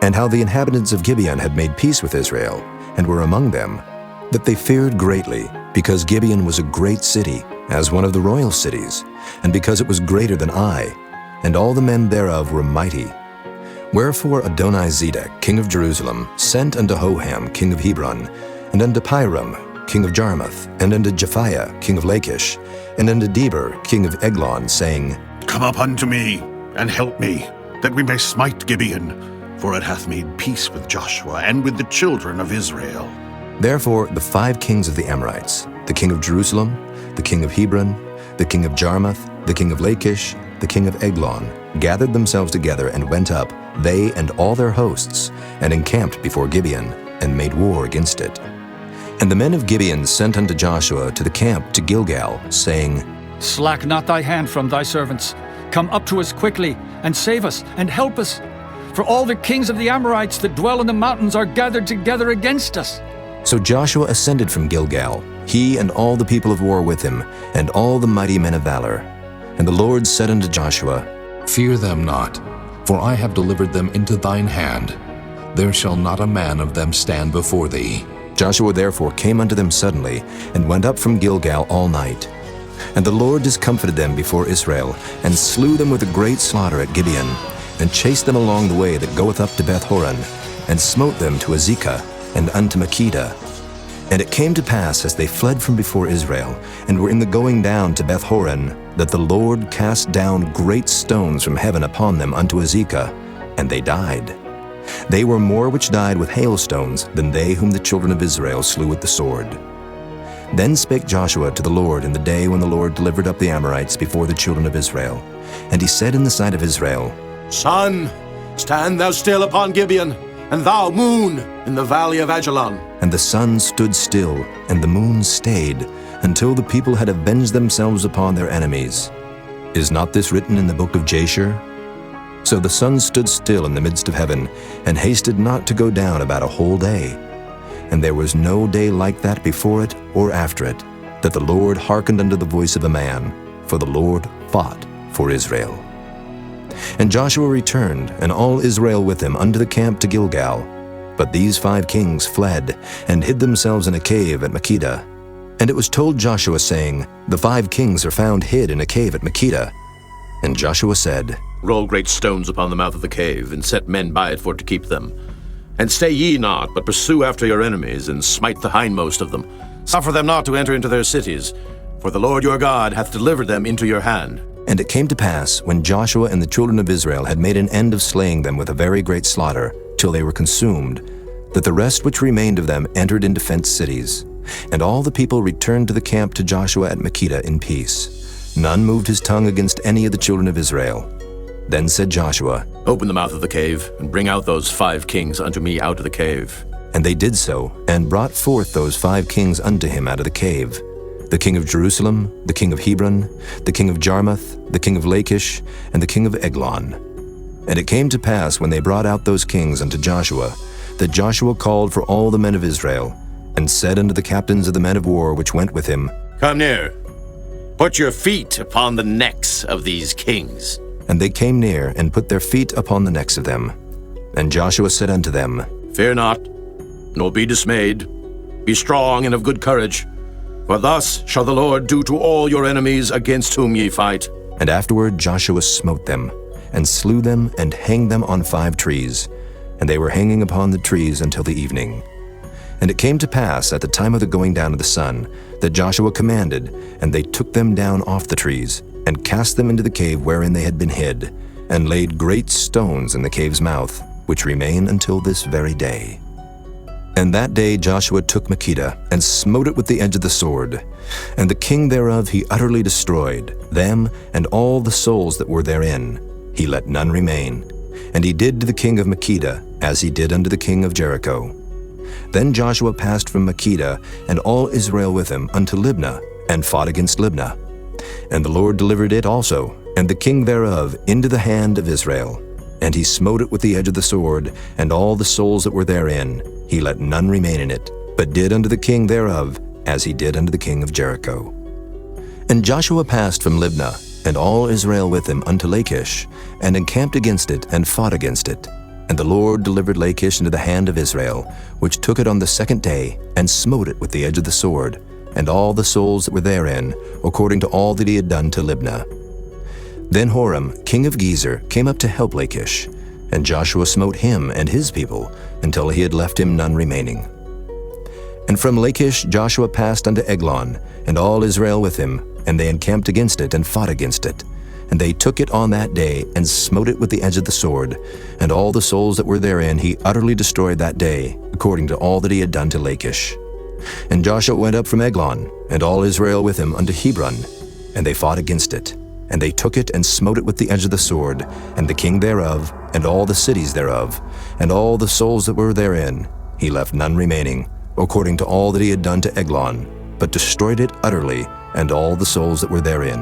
and how the inhabitants of Gibeon had made peace with Israel, and were among them, that they feared greatly, because Gibeon was a great city, as one of the royal cities, and because it was greater than Ai, and all the men thereof were mighty. Wherefore Adoni-Zedek, king of Jerusalem, sent unto Hoham, king of Hebron, and unto Piram, king of Jarmuth, and unto Japhiah, king of Lachish, and unto Deber, king of Eglon, saying, Come up unto me, and help me, that we may smite Gibeon, for it hath made peace with Joshua and with the children of Israel. Therefore the 5 kings of the Amorites, the king of Jerusalem, the king of Hebron, the king of Jarmuth, the king of Lachish, the king of Eglon, gathered themselves together and went up, they and all their hosts, and encamped before Gibeon, and made war against it. And the men of Gibeon sent unto Joshua to the camp to Gilgal, saying, Slack not thy hand from thy servants. Come up to us quickly, and save us, and help us. For all the kings of the Amorites that dwell in the mountains are gathered together against us. So Joshua ascended from Gilgal, he and all the people of war with him, and all the mighty men of valor. And the Lord said unto Joshua, Fear them not, for I have delivered them into thine hand. There shall not a man of them stand before thee. Joshua therefore came unto them suddenly, and went up from Gilgal all night. And the Lord discomfited them before Israel, and slew them with a great slaughter at Gibeon, and chased them along the way that goeth up to Beth-horon, and smote them to Azekah, and unto Makkedah. And it came to pass, as they fled from before Israel, and were in the going down to Beth-horon, that the Lord cast down great stones from heaven upon them unto Azekah, and they died. They were more which died with hailstones than they whom the children of Israel slew with the sword. Then spake Joshua to the Lord in the day when the Lord delivered up the Amorites before the children of Israel. And he said in the sight of Israel, Sun, stand thou still upon Gibeon, and thou, moon, in the valley of Ajalon. And the sun stood still, and the moon stayed, until the people had avenged themselves upon their enemies. Is not this written in the book of Jasher? So the sun stood still in the midst of heaven, and hasted not to go down about a whole day. And there was no day like that before it or after it, that the Lord hearkened unto the voice of a man, for the Lord fought for Israel. And Joshua returned, and all Israel with him, unto the camp to Gilgal. But these 5 kings fled, and hid themselves in a cave at Makkedah. And it was told Joshua, saying, The 5 kings are found hid in a cave at Makkedah. And Joshua said, Roll great stones upon the mouth of the cave, and set men by it for to keep them. And stay ye not, but pursue after your enemies, and smite the hindmost of them. Suffer them not to enter into their cities, for the Lord your God hath delivered them into your hand. And it came to pass, when Joshua and the children of Israel had made an end of slaying them with a very great slaughter, till they were consumed, that the rest which remained of them entered into fenced cities. And all the people returned to the camp to Joshua at Makkedah in peace. None moved his tongue against any of the children of Israel. Then said Joshua, Open the mouth of the cave, and bring out those 5 kings unto me out of the cave. And they did so, and brought forth those 5 kings unto him out of the cave, the king of Jerusalem, the king of Hebron, the king of Jarmuth, the king of Lachish, and the king of Eglon. And it came to pass, when they brought out those kings unto Joshua, that Joshua called for all the men of Israel, and said unto the captains of the men of war which went with him, Come near. Put your feet upon the necks of these kings. And they came near, and put their feet upon the necks of them. And Joshua said unto them, Fear not, nor be dismayed. Be strong and of good courage. For thus shall the Lord do to all your enemies against whom ye fight. And afterward Joshua smote them, and slew them, and hanged them on 5 trees. And they were hanging upon the trees until the evening. And it came to pass at the time of the going down of the sun, that Joshua commanded, and they took them down off the trees, and cast them into the cave wherein they had been hid, and laid great stones in the cave's mouth, which remain until this very day. And that day Joshua took Makkedah, and smote it with the edge of the sword. And the king thereof he utterly destroyed, them and all the souls that were therein. He let none remain. And he did to the king of Makkedah, as he did unto the king of Jericho. Then Joshua passed from Makkedah, and all Israel with him, unto Libnah, and fought against Libnah. And the Lord delivered it also, and the king thereof, into the hand of Israel. And he smote it with the edge of the sword, and all the souls that were therein. He let none remain in it, but did unto the king thereof, as he did unto the king of Jericho. And Joshua passed from Libnah, and all Israel with him, unto Lachish, and encamped against it, and fought against it. And the Lord delivered Lachish into the hand of Israel, which took it on the 2nd day, and smote it with the edge of the sword, and all the souls that were therein, according to all that he had done to Libnah. Then Horam, king of Gezer, came up to help Lachish, and Joshua smote him and his people, until he had left him none remaining. And from Lachish Joshua passed unto Eglon, and all Israel with him, and they encamped against it, and fought against it. And they took it on that day, and smote it with the edge of the sword, and all the souls that were therein he utterly destroyed that day, according to all that he had done to Lachish. And Joshua went up from Eglon, and all Israel with him, unto Hebron, and they fought against it. And they took it, and smote it with the edge of the sword, and the king thereof, and all the cities thereof, and all the souls that were therein. He left none remaining, according to all that he had done to Eglon, but destroyed it utterly, and all the souls that were therein.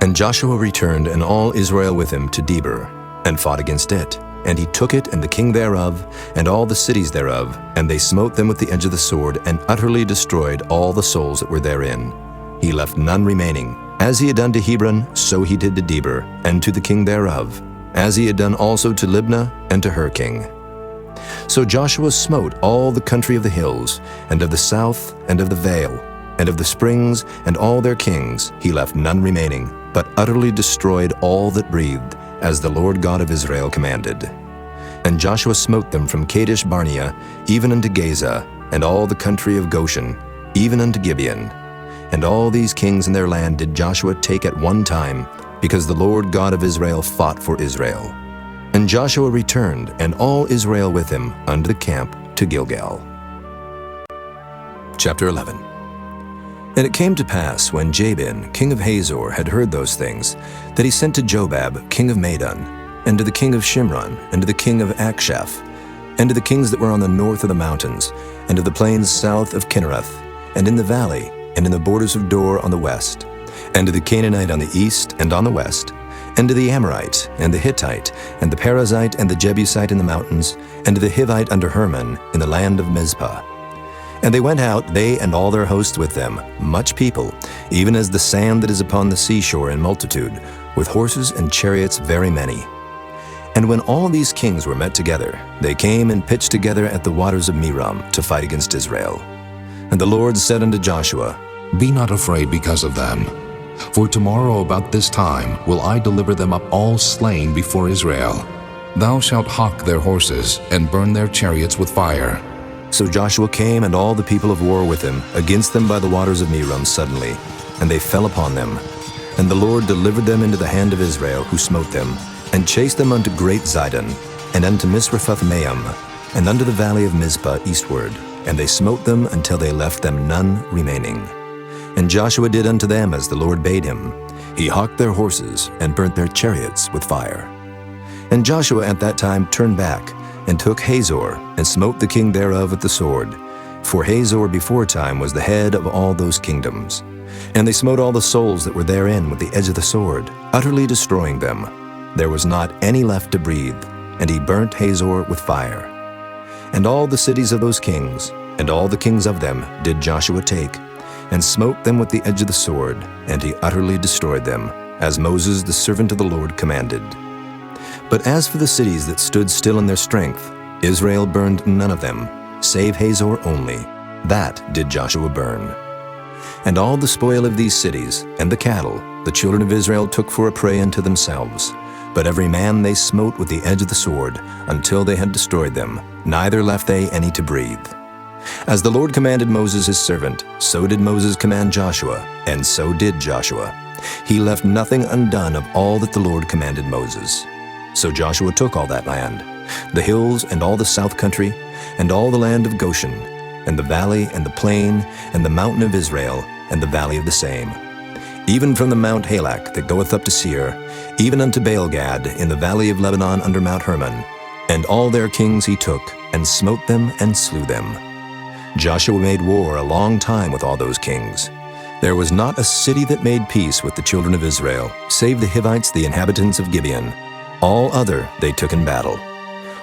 And Joshua returned, and all Israel with him, to Debir, and fought against it. And he took it, and the king thereof, and all the cities thereof, and they smote them with the edge of the sword, and utterly destroyed all the souls that were therein. He left none remaining. As he had done to Hebron, so he did to Debir, and to the king thereof, as he had done also to Libnah, and to her king. So Joshua smote all the country of the hills, and of the south, and of the vale, and of the springs, and all their kings. He left none remaining, but utterly destroyed all that breathed, as the Lord God of Israel commanded. And Joshua smote them from Kadesh Barnea, even unto Gaza, and all the country of Goshen, even unto Gibeon. And all these kings in their land did Joshua take at one time, because the Lord God of Israel fought for Israel. And Joshua returned, and all Israel with him, unto the camp to Gilgal. Chapter 11. And it came to pass, when Jabin, king of Hazor, had heard those things, that he sent to Jobab, king of Madon, and to the king of Shimron, and to the king of Akshaph, and to the kings that were on the north of the mountains, and to the plains south of Kinnereth, and in the valley, and in the borders of Dor on the west, and to the Canaanite on the east and on the west, and to the Amorite, and the Hittite, and the Perizzite, and the Jebusite in the mountains, and to the Hivite under Hermon, in the land of Mizpah. And they went out, they and all their hosts with them, much people, even as the sand that is upon the seashore in multitude, with horses and chariots very many. And when all these kings were met together, they came and pitched together at the waters of Merom to fight against Israel. And the Lord said unto Joshua, Be not afraid because of them. For tomorrow about this time will I deliver them up all slain before Israel. Thou shalt hawk their horses, and burn their chariots with fire. So Joshua came, and all the people of war with him, against them by the waters of Merom suddenly, and they fell upon them. And the Lord delivered them into the hand of Israel, who smote them, and chased them unto great Zidon, and unto Misrephoth-maim, and unto the valley of Mizpah eastward. And they smote them until they left them none remaining. And Joshua did unto them as the Lord bade him. He hawked their horses and burnt their chariots with fire. And Joshua at that time turned back and took Hazor and smote the king thereof with the sword. For Hazor beforetime was the head of all those kingdoms. And they smote all the souls that were therein with the edge of the sword, utterly destroying them. There was not any left to breathe, and he burnt Hazor with fire. And all the cities of those kings, and all the kings of them, did Joshua take, and smote them with the edge of the sword, and he utterly destroyed them, as Moses the servant of the Lord commanded. But as for the cities that stood still in their strength, Israel burned none of them, save Hazor only. That did Joshua burn. And all the spoil of these cities, and the cattle, the children of Israel took for a prey unto themselves. But every man they smote with the edge of the sword, until they had destroyed them, neither left they any to breathe. As the Lord commanded Moses his servant, so did Moses command Joshua, and so did Joshua. He left nothing undone of all that the Lord commanded Moses. So Joshua took all that land, the hills and all the south country, and all the land of Goshen, and the valley and the plain, and the mountain of Israel, and the valley of the same, even from the Mount Halak that goeth up to Seir, even unto Baal-gad in the valley of Lebanon under Mount Hermon. And all their kings he took, and smote them and slew them. Joshua made war a long time with all those kings. There was not a city that made peace with the children of Israel, save the Hivites, the inhabitants of Gibeon. All other they took in battle.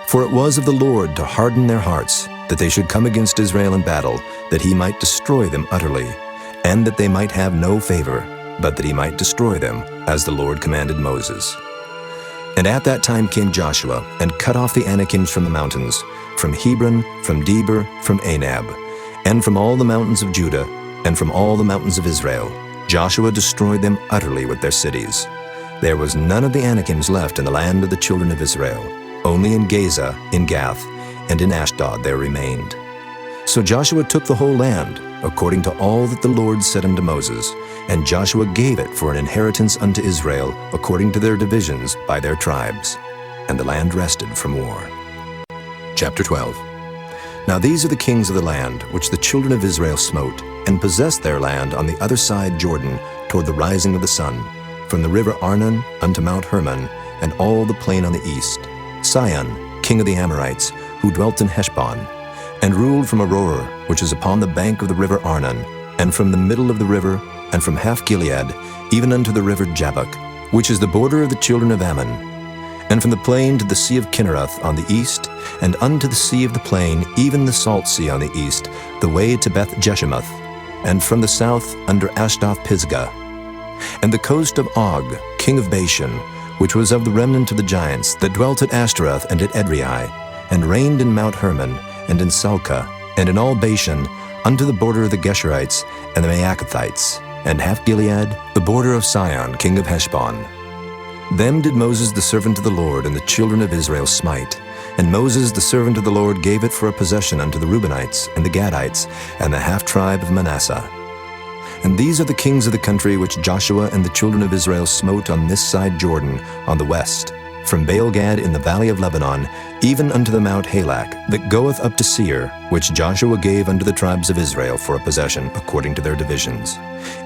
For it was of the Lord to harden their hearts, that they should come against Israel in battle, that he might destroy them utterly, and that they might have no favor, but that he might destroy them, as the Lord commanded Moses. And at that time came Joshua, and cut off the Anakims from the mountains, from Hebron, from Debir, from Anab, and from all the mountains of Judah, and from all the mountains of Israel. Joshua destroyed them utterly with their cities. There was none of the Anakims left in the land of the children of Israel. Only in Gaza, in Gath, and in Ashdod there remained. So Joshua took the whole land, according to all that the Lord said unto Moses, and Joshua gave it for an inheritance unto Israel, according to their divisions by their tribes. And the land rested from war. Chapter 12. Now these are the kings of the land, which the children of Israel smote, and possessed their land on the other side Jordan, toward the rising of the sun, from the river Arnon unto Mount Hermon, and all the plain on the east. Sihon, king of the Amorites, who dwelt in Heshbon, and ruled from Aroer, which is upon the bank of the river Arnon, and from the middle of the river, and from half Gilead, even unto the river Jabbok, which is the border of the children of Ammon, and from the plain to the sea of Kinnereth on the east, and unto the sea of the plain, even the salt sea on the east, the way to Beth Jeshimoth, and from the south under Ashdoth Pisgah, and the coast of Og, king of Bashan, which was of the remnant of the giants, that dwelt at Ashtaroth and at Edrei, and reigned in Mount Hermon, and in Salcah, and in all Bashan, unto the border of the Geshurites and the Maacathites, and half Gilead, the border of Sihon, king of Heshbon. Them did Moses the servant of the Lord and the children of Israel smite. And Moses the servant of the Lord gave it for a possession unto the Reubenites, and the Gadites, and the half-tribe of Manasseh. And these are the kings of the country which Joshua and the children of Israel smote on this side Jordan, on the west, from Baal-gad in the valley of Lebanon, even unto the Mount Halak, that goeth up to Seir, which Joshua gave unto the tribes of Israel for a possession, according to their divisions.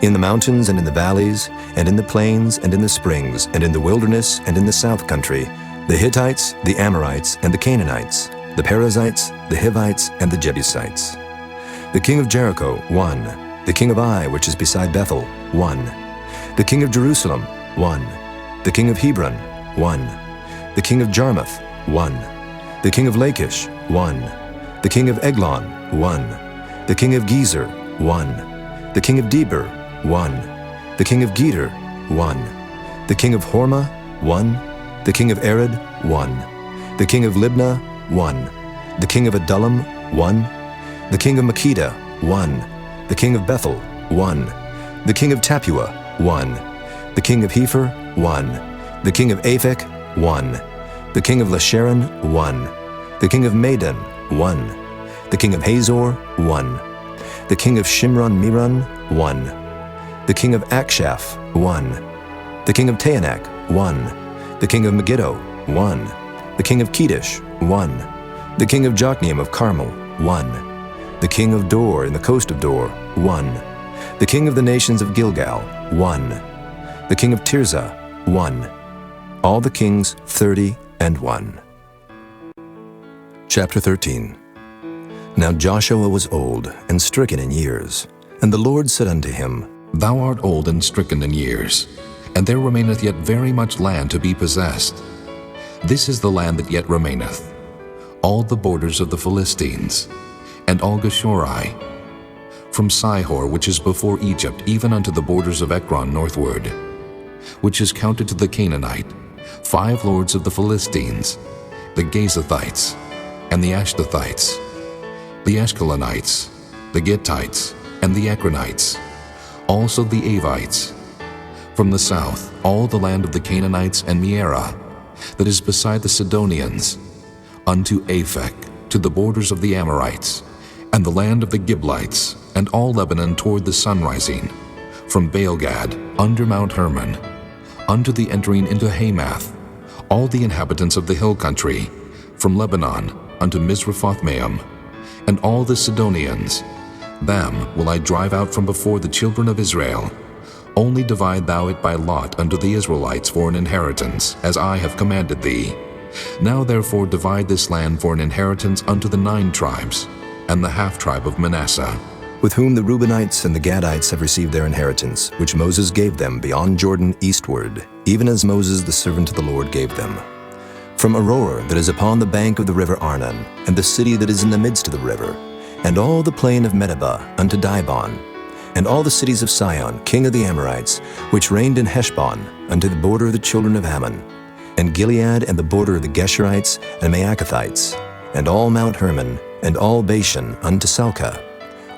In the mountains and in the valleys, and in the plains and in the springs, and in the wilderness and in the south country, the Hittites, the Amorites, and the Canaanites, the Perizzites, the Hivites, and the Jebusites. The king of Jericho, 1. The king of Ai, which is beside Bethel, 1. The king of Jerusalem, 1. The king of Hebron, 1. The king of Jarmuth, 1. The king of Lachish, 1. The king of Eglon, 1. The king of Gezer, 1. The king of Debir, 1. The king of Geder, 1. The king of Hormah, 1. The king of Arad, 1. The king of Libnah, 1. The king of Adullam, 1. The king of Makkedah, 1. The king of Bethel, 1. The king of Tappuah, 1. The king of Hepher, 1. The king of Aphek, 1. The king of Lasharon, 1. The king of Madon, 1. The king of Hazor, 1. The king of Shimron-Meron, 1. The king of Akshaph, 1. The king of Taanach, 1. The king of Megiddo, 1. The king of Kedesh, 1. The king of Jokneam of Carmel, 1. The king of Dor in the coast of Dor, 1. The king of the nations of Gilgal, 1. The king of Tirzah, 1. All the kings, 30 and 1. Chapter 13. Now Joshua was old and stricken in years, and the Lord said unto him, Thou art old and stricken in years, and there remaineth yet very much land to be possessed. This is the land that yet remaineth, all the borders of the Philistines, and all Geshuri, from Sihor, which is before Egypt, even unto the borders of Ekron northward, which is counted to the Canaanite, 5 lords of the Philistines, the Gazathites, and the Ashdothites, the Ashkelonites, the Gittites, and the Ekronites, also the Avites. From the south, all the land of the Canaanites and Mearah, that is beside the Sidonians, unto Aphek, to the borders of the Amorites, and the land of the Giblites, and all Lebanon toward the sunrising, from Baalgad, under Mount Hermon, unto the entering into Hamath, all the inhabitants of the hill country, from Lebanon unto Misrephoth-maim, and all the Sidonians. Them will I drive out from before the children of Israel. Only divide thou it by lot unto the Israelites for an inheritance, as I have commanded thee. Now therefore divide this land for an inheritance unto the 9 tribes, and the half-tribe of Manasseh, with whom the Reubenites and the Gadites have received their inheritance, which Moses gave them beyond Jordan eastward, even as Moses the servant of the Lord gave them. From Aroer that is upon the bank of the river Arnon, and the city that is in the midst of the river, and all the plain of Medeba unto Dibon, and all the cities of Sihon, king of the Amorites, which reigned in Heshbon, unto the border of the children of Ammon, and Gilead and the border of the Geshurites and Maacathites, and all Mount Hermon, and all Bashan unto Salcah,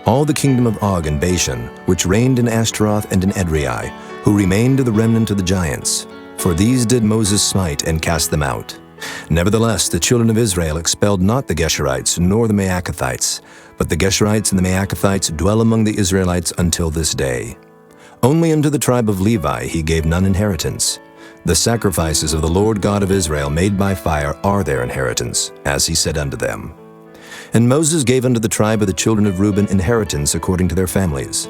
all the kingdom of Og and Bashan, which reigned in Ashtaroth and in Edrei, who remained of the remnant of the giants. For these did Moses smite and cast them out. Nevertheless, the children of Israel expelled not the Geshurites nor the Maacathites, but the Geshurites and the Maacathites dwell among the Israelites until this day. Only unto the tribe of Levi he gave none inheritance. The sacrifices of the Lord God of Israel made by fire are their inheritance, as he said unto them. And Moses gave unto the tribe of the children of Reuben inheritance according to their families.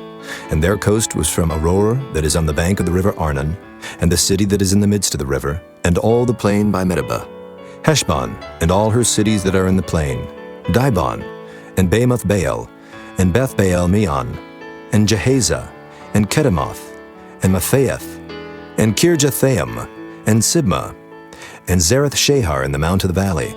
And their coast was from Aroer that is on the bank of the river Arnon, and the city that is in the midst of the river, and all the plain by Medeba, Heshbon, and all her cities that are in the plain, Dibon, and Bamoth Baal, and Beth Baal Meon, and Jehaza, and Kedemoth, and Mephaeth, and Kirjathaim, and Sibmah, and Zareth Shahar in the mount of the valley,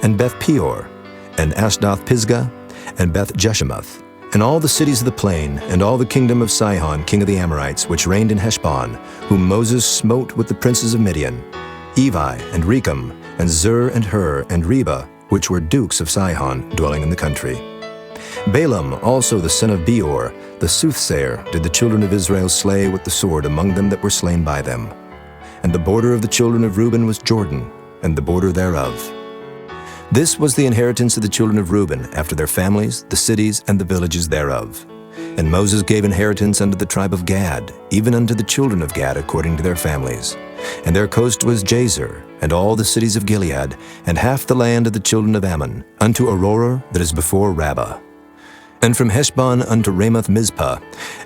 and Beth Peor, and Ashdoth Pisgah, and Beth Jeshemoth, and all the cities of the plain, and all the kingdom of Sihon king of the Amorites, which reigned in Heshbon, whom Moses smote with the princes of Midian, Evi, and Rechem, and Zur, and Hur, and Reba, which were dukes of Sihon, dwelling in the country. Balaam also the son of Beor, the soothsayer, did the children of Israel slay with the sword among them that were slain by them. And the border of the children of Reuben was Jordan, and the border thereof. This was the inheritance of the children of Reuben, after their families, the cities, and the villages thereof. And Moses gave inheritance unto the tribe of Gad, even unto the children of Gad according to their families. And their coast was Jazer, and all the cities of Gilead, and half the land of the children of Ammon, unto Aroer that is before Rabbah. And from Heshbon unto Ramoth Mizpah,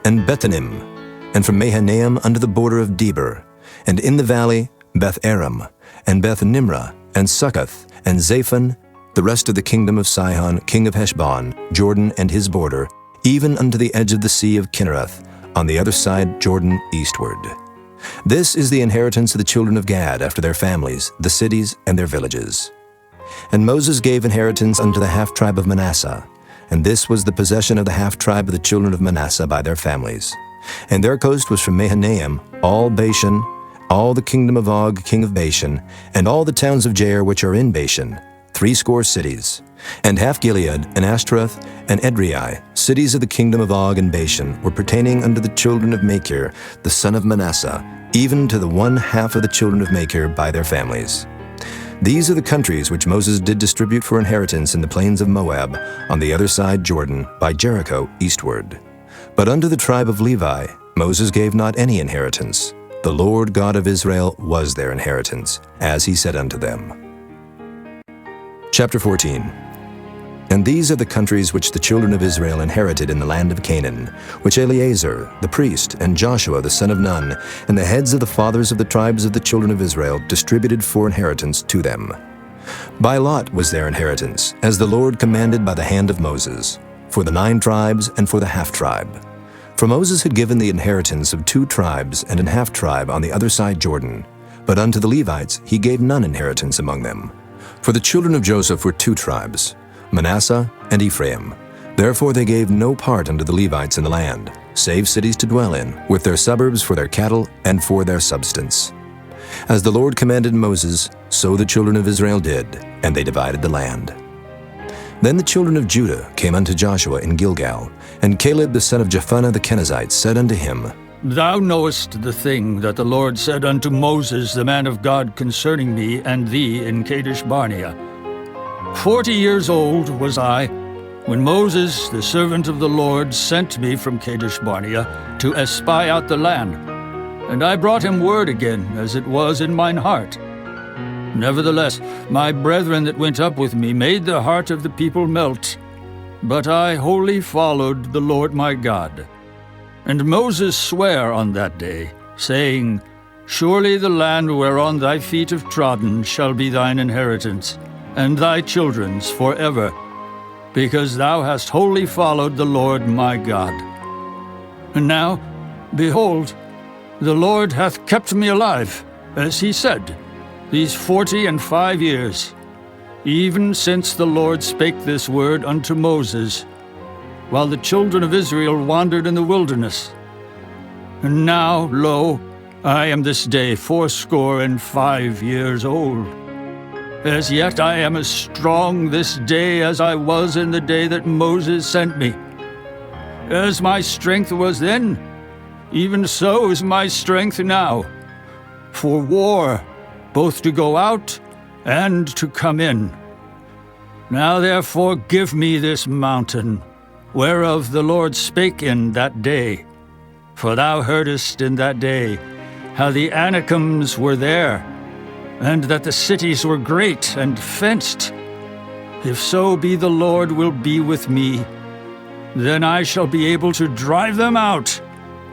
and Bethanim, and from Mahanaim unto the border of Debir, and in the valley Beth Aram, and Beth Nimrah, and Succoth, and Zaphon, the rest of the kingdom of Sihon, king of Heshbon, Jordan and his border, even unto the edge of the sea of Kinnereth, on the other side Jordan eastward. This is the inheritance of the children of Gad after their families, the cities, and their villages. And Moses gave inheritance unto the half-tribe of Manasseh, and this was the possession of the half-tribe of the children of Manasseh by their families. And their coast was from Mahanaim, all Bashan, all the kingdom of Og, king of Bashan, and all the towns of Jair which are in Bashan, 80 cities, and half Gilead, and Ashtaroth, and Edrei, cities of the kingdom of Og and Bashan, were pertaining unto the children of Machir, the son of Manasseh, even to the 1/2 of the children of Machir by their families. These are the countries which Moses did distribute for inheritance in the plains of Moab, on the other side Jordan, by Jericho eastward. But unto the tribe of Levi Moses gave not any inheritance. The Lord God of Israel was their inheritance, as he said unto them. Chapter 14. And these are the countries which the children of Israel inherited in the land of Canaan, which Eleazar the priest and Joshua the son of Nun and the heads of the fathers of the tribes of the children of Israel distributed for inheritance to them. By lot was their inheritance, as the Lord commanded by the hand of Moses, for the 9 tribes and for the half-tribe. For Moses had given the inheritance of 2 tribes and an half-tribe on the other side Jordan, but unto the Levites he gave none inheritance among them. For the children of Joseph were 2 tribes, Manasseh and Ephraim. Therefore they gave no part unto the Levites in the land, save cities to dwell in, with their suburbs for their cattle and for their substance. As the Lord commanded Moses, so the children of Israel did, and they divided the land. Then the children of Judah came unto Joshua in Gilgal, and Caleb the son of Jephunneh the Kenizzite said unto him, Thou knowest the thing that the Lord said unto Moses the man of God concerning me and thee in Kadesh Barnea. 40 years old was I, when Moses, the servant of the Lord, sent me from Kadesh Barnea to espy out the land. And I brought him word again, as it was in mine heart. Nevertheless, my brethren that went up with me made the heart of the people melt. But I wholly followed the Lord my God. And Moses sware on that day, saying, Surely the land whereon thy feet have trodden shall be thine inheritance, and thy children's forever, because thou hast wholly followed the Lord my God. And now, behold, the Lord hath kept me alive, as he said, these 45 years, even since the Lord spake this word unto Moses, while the children of Israel wandered in the wilderness. And now, lo, I am this day 85 years old. As yet I am as strong this day as I was in the day that Moses sent me. As my strength was then, even so is my strength now, for war, both to go out and to come in. Now therefore give me this mountain, whereof the Lord spake in that day. For thou heardest in that day how the Anakims were there, and that the cities were great and fenced. If so be the Lord will be with me, then I shall be able to drive them out,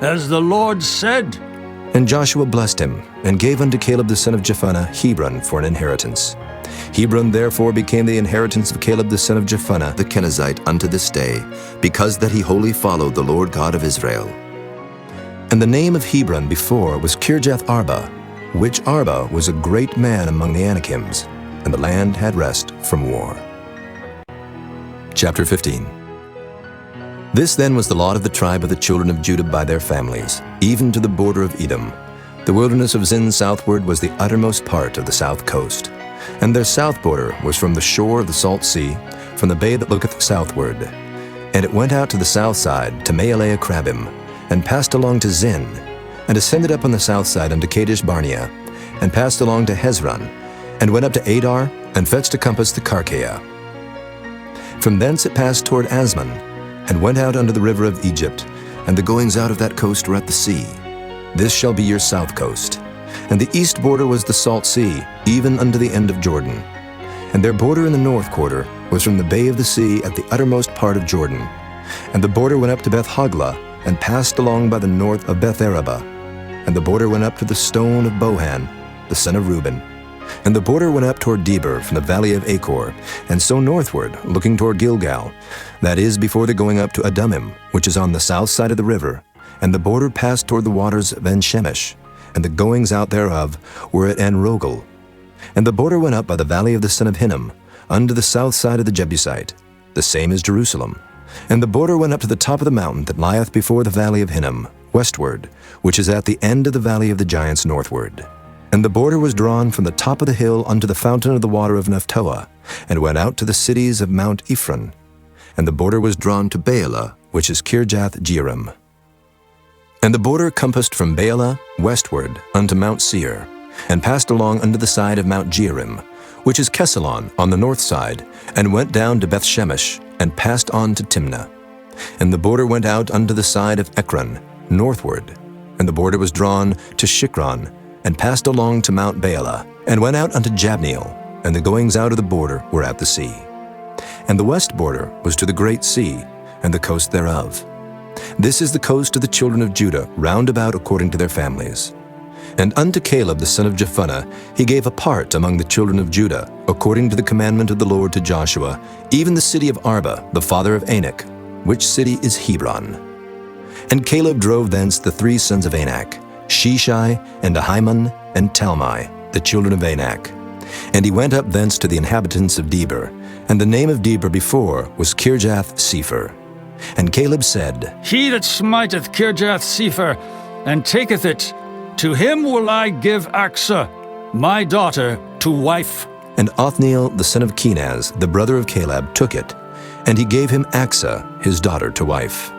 as the Lord said. And Joshua blessed him, and gave unto Caleb the son of Jephunneh Hebron for an inheritance. Hebron therefore became the inheritance of Caleb the son of Jephunneh the Kenizzite unto this day, because that he wholly followed the Lord God of Israel. And the name of Hebron before was Kirjath Arba, which Arba was a great man among the Anakims, and the land had rest from war. Chapter 15. This then was the lot of the tribe of the children of Judah by their families, even to the border of Edom. The wilderness of Zin southward was the uttermost part of the south coast, and their south border was from the shore of the salt sea, from the bay that looketh southward. And it went out to the south side to Maelea Krabim, and passed along to Zin, and ascended up on the south side unto Kadesh Barnea, and passed along to Hezron, and went up to Adar, and fetched a compass to Karkea. From thence it passed toward Asmon, and went out unto the river of Egypt, and the goings out of that coast were at the sea. This shall be your south coast. And the east border was the salt sea, even unto the end of Jordan. And their border in the north quarter was from the bay of the sea at the uttermost part of Jordan. And the border went up to Beth Hoglah, and passed along by the north of Beth Araba. And the border went up to the stone of Bohan, the son of Reuben. And the border went up toward Debir from the valley of Achor, and so northward, looking toward Gilgal, that is, before the going up to Adumim, which is on the south side of the river. And the border passed toward the waters of En-Shemesh, and the goings out thereof were at En-Rogel. And the border went up by the valley of the son of Hinnom, unto the south side of the Jebusite, the same as Jerusalem. And the border went up to the top of the mountain that lieth before the valley of Hinnom, westward, which is at the end of the valley of the giants northward. And the border was drawn from the top of the hill unto the fountain of the water of Nephtoah, and went out to the cities of Mount Ephron. And the border was drawn to Baalah, which is Kirjath Jearim. And the border compassed from Baalah westward unto Mount Seir, and passed along unto the side of Mount Jearim, which is Kesalon on the north side, and went down to Beth-Shemesh, and passed on to Timnah. And the border went out unto the side of Ekron, northward. And the border was drawn to Shikron, and passed along to Mount Baalah, and went out unto Jabneel, and the goings out of the border were at the sea. And the west border was to the great sea, and the coast thereof. This is the coast of the children of Judah, round about according to their families. And unto Caleb the son of Jephunneh he gave a part among the children of Judah, according to the commandment of the Lord to Joshua, even the city of Arba, the father of Anak, which city is Hebron. And Caleb drove thence the 3 sons of Anak, Sheshai, and Ahiman, and Talmai, the children of Anak. And he went up thence to the inhabitants of Debir, and the name of Debir before was Kirjath-Sepher. And Caleb said, He that smiteth Kirjath-Sepher, and taketh it, to him will I give Achsah, my daughter, to wife. And Othniel the son of Kenaz, the brother of Caleb, took it, and he gave him Achsah, his daughter, to wife.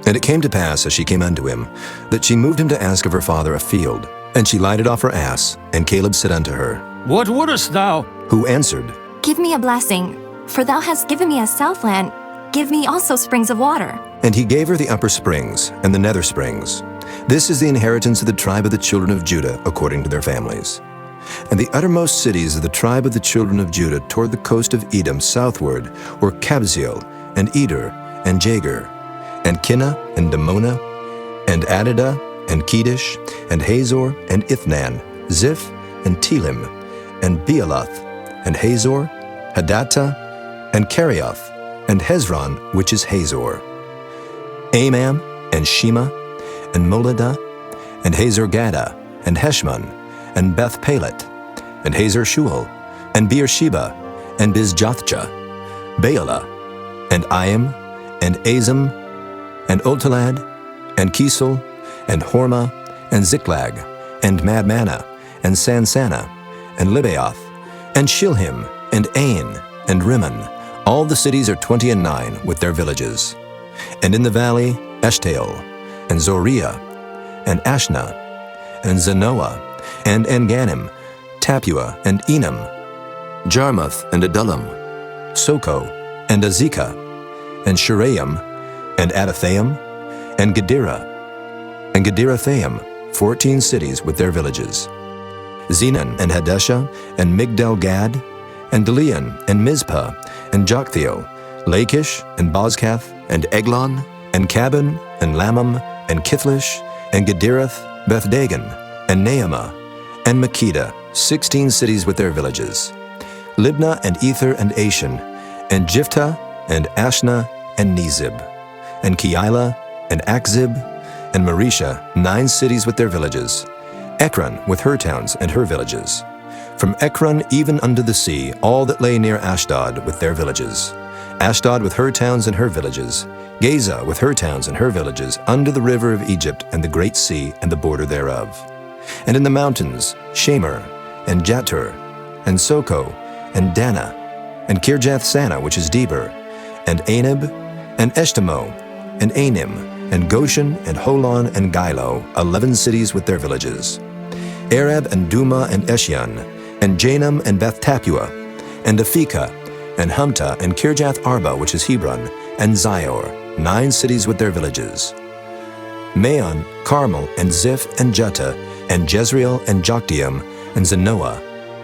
And it came to pass, as she came unto him, that she moved him to ask of her father a field. And she lighted off her ass, and Caleb said unto her, What wouldest thou? Who answered, Give me a blessing, for thou hast given me a southland. Give me also springs of water. And he gave her the upper springs, and the nether springs. This is the inheritance of the tribe of the children of Judah, according to their families. And the uttermost cities of the tribe of the children of Judah toward the coast of Edom southward were Kabzeel, and Eder, and Jagur, and Kinnah, and Damonah, and Adadah, and Kedesh, and Hazor, and Ithnan, Ziph, and Telim, and Bealoth, and Hazor, Hadattah, and Kerioth, and Hezron, which is Hazor, Amam, and Shema, and Moladah, and Hazar-Gadah, and Heshmon, and Beth-Pelet, and Hazar-Shual, and Beersheba, and Bizjothjah, Baalah, and Iam, and Azim, and Ultalad, and Kisel, and Hormah, and Ziklag, and Madmanah, and Sansannah, and Libaoth, and Shilhim, and Ain, and Rimmon. All the cities are 29 with their villages. And in the valley, Eshtaol, and Zoriah, and Ashna, and Zanoah, and Enganim, Tapua, and Enam, Jarmuth, and Adullam, Soko, and Azekah, and Shiraim, and Adathaim, and Gederathaim, 14 cities with their villages. Zenan, and Hadeshah, and Migdal-Gad, and Delian, and Mizpah, and Joktheel, Lachish, and Bozkath, and Eglon, and Cabin, and Lamam, and Kithlish, and Gederath, Bethdagon, and Naamah, and Makkedah, 16 cities with their villages. Libnah, and Ether, and Ashan, and Jiphthah, and Ashna, and Nezib, and Keilah, and Akzib, and Maresha, 9 cities with their villages. Ekron with her towns and her villages. From Ekron even unto the sea, all that lay near Ashdod with their villages. Ashdod with her towns and her villages. Gaza with her towns and her villages, under the river of Egypt and the great sea and the border thereof. And in the mountains, Shamer, and Jatur, and Soko, and Dana, and Kirjath-Sanah, which is Debir, and Anab, and Eshtemoh, and Anim, and Goshen, and Holon, and Gilo, 11 cities with their villages. Arab, and Duma, and Eshion, and Janam, and Beth-Tapua, and Aphekah, and Humtah, and Kirjath-Arba, which is Hebron, and Zior, 9 cities with their villages. Maon, Carmel, and Ziph, and Juttah, and Jezreel, and Jokdeam, and Zanoah,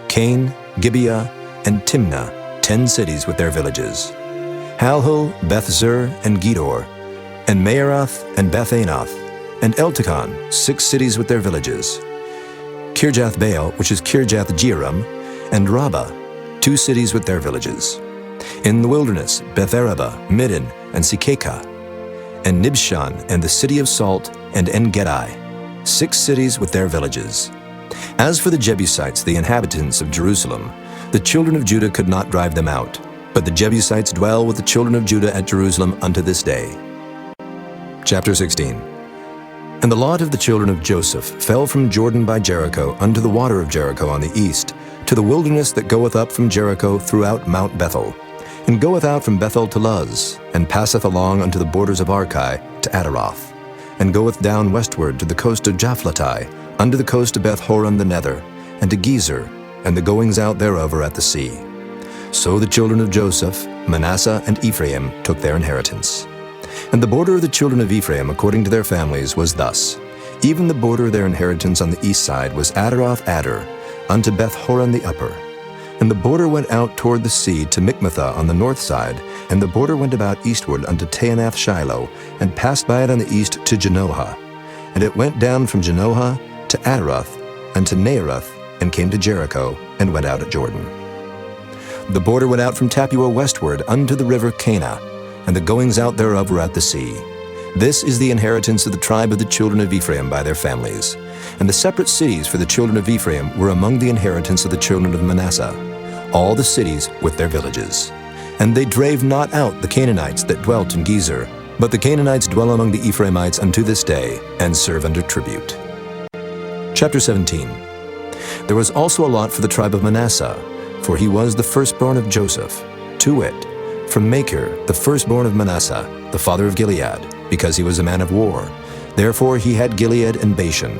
Cain, Gibeah, and Timnah, 10 cities with their villages. Halhul, Beth-Zur, and Gedor, and Maaroth, and Beth-Anath, and Eltekon, 6 cities with their villages. Kirjath-Baal, which is Kirjath-Jearim, and Rabbah, 2 cities with their villages. In the wilderness, Beth-Araba, Middin, and Sikekah, and Nibshan, and the city of Salt, and En-Gedi, 6 cities with their villages. As for the Jebusites, the inhabitants of Jerusalem, the children of Judah could not drive them out, but the Jebusites dwell with the children of Judah at Jerusalem unto this day. Chapter 16. And the lot of the children of Joseph fell from Jordan by Jericho unto the water of Jericho on the east, to the wilderness that goeth up from Jericho throughout Mount Bethel, and goeth out from Bethel to Luz, and passeth along unto the borders of Archi to Adaroth, and goeth down westward to the coast of Japhlatai, unto the coast of Beth-horon the nether, and to Gezer, and the goings out thereof are at the sea. So the children of Joseph, Manasseh, and Ephraim took their inheritance. And the border of the children of Ephraim according to their families was thus. Even the border of their inheritance on the east side was Adaroth-Adar, unto Beth-horon the upper. And the border went out toward the sea to Michmetha on the north side, and the border went about eastward unto Taanath Shiloh, and passed by it on the east to Janohah. And it went down from Janohah to Adaroth, and to Naarath, and came to Jericho, and went out at Jordan. The border went out from Tappuah westward unto the river Cana, and the goings out thereof were at the sea. This is the inheritance of the tribe of the children of Ephraim by their families. And the separate cities for the children of Ephraim were among the inheritance of the children of Manasseh, all the cities with their villages. And they drave not out the Canaanites that dwelt in Gezer, but the Canaanites dwell among the Ephraimites unto this day, and serve under tribute. Chapter 17. There was also a lot for the tribe of Manasseh, for he was the firstborn of Joseph, to wit, from Machir, the firstborn of Manasseh, the father of Gilead, because he was a man of war. Therefore he had Gilead and Bashan.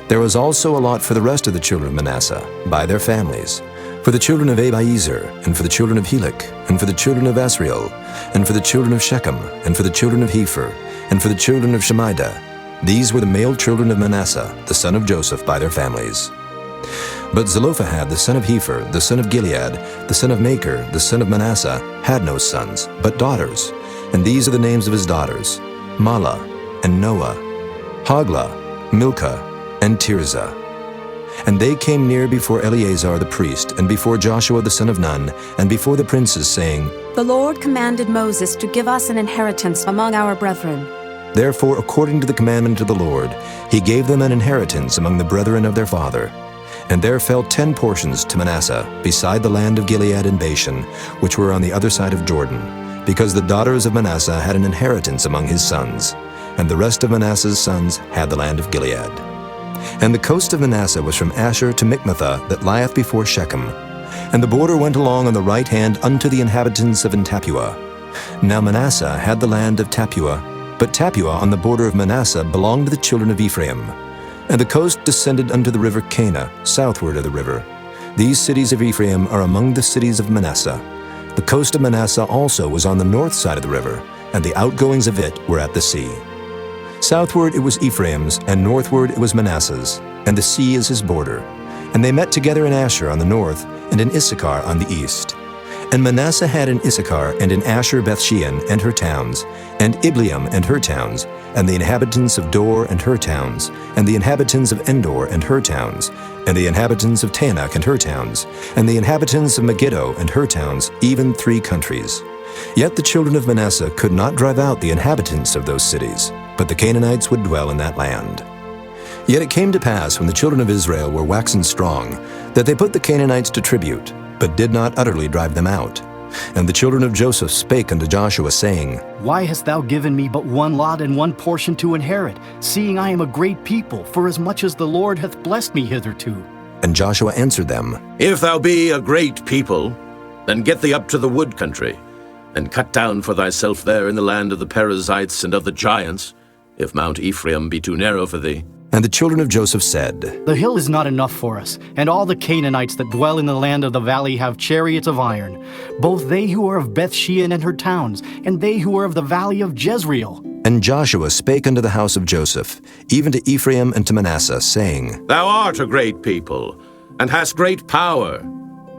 There was also a lot for the rest of the children of Manasseh, by their families, for the children of Abiezer, and for the children of Helek, and for the children of Asriel, and for the children of Shechem, and for the children of Hepher, and for the children of Shemida. These were the male children of Manasseh, the son of Joseph, by their families. But Zelophehad, the son of Hepher, the son of Gilead, the son of Machir, the son of Manasseh, had no sons, but daughters. And these are the names of his daughters: Mahlah, and Noah, Hoglah, Milcah, and Tirzah. And they came near before Eleazar the priest, and before Joshua the son of Nun, and before the princes, saying, The Lord commanded Moses to give us an inheritance among our brethren. Therefore, according to the commandment of the Lord, he gave them an inheritance among the brethren of their father. And there fell 10 portions to Manasseh, beside the land of Gilead and Bashan, which were on the other side of Jordan, because the daughters of Manasseh had an inheritance among his sons, and the rest of Manasseh's sons had the land of Gilead. And the coast of Manasseh was from Asher to Michmetha, that lieth before Shechem. And the border went along on the right hand unto the inhabitants of Tappuah. Now Manasseh had the land of Tappuah, but Tappuah on the border of Manasseh belonged to the children of Ephraim. And the coast descended unto the river Cana, southward of the river. These cities of Ephraim are among the cities of Manasseh. The coast of Manasseh also was on the north side of the river, and the outgoings of it were at the sea. Southward it was Ephraim's, and northward it was Manasseh's, and the sea is his border. And they met together in Asher on the north, and in Issachar on the east. And Manasseh had in Issachar and in Asher Bethshean and her towns, and Ibleam and her towns, and the inhabitants of Dor and her towns, and the inhabitants of Endor and her towns, and the inhabitants of Taanach and her towns, and the inhabitants of Megiddo and her towns, even 3 countries. Yet the children of Manasseh could not drive out the inhabitants of those cities, but the Canaanites would dwell in that land. Yet it came to pass, when the children of Israel were waxen strong, that they put the Canaanites to tribute, but did not utterly drive them out. And the children of Joseph spake unto Joshua, saying, Why hast thou given me but one lot and one portion to inherit, seeing I am a great people, forasmuch as the Lord hath blessed me hitherto? And Joshua answered them, If thou be a great people, then get thee up to the wood country, and cut down for thyself there in the land of the Perizzites and of the giants, if Mount Ephraim be too narrow for thee. And the children of Joseph said, The hill is not enough for us, and all the Canaanites that dwell in the land of the valley have chariots of iron, both they who are of Bethshean and her towns, and they who are of the valley of Jezreel. And Joshua spake unto the house of Joseph, even to Ephraim and to Manasseh, saying, Thou art a great people, and hast great power.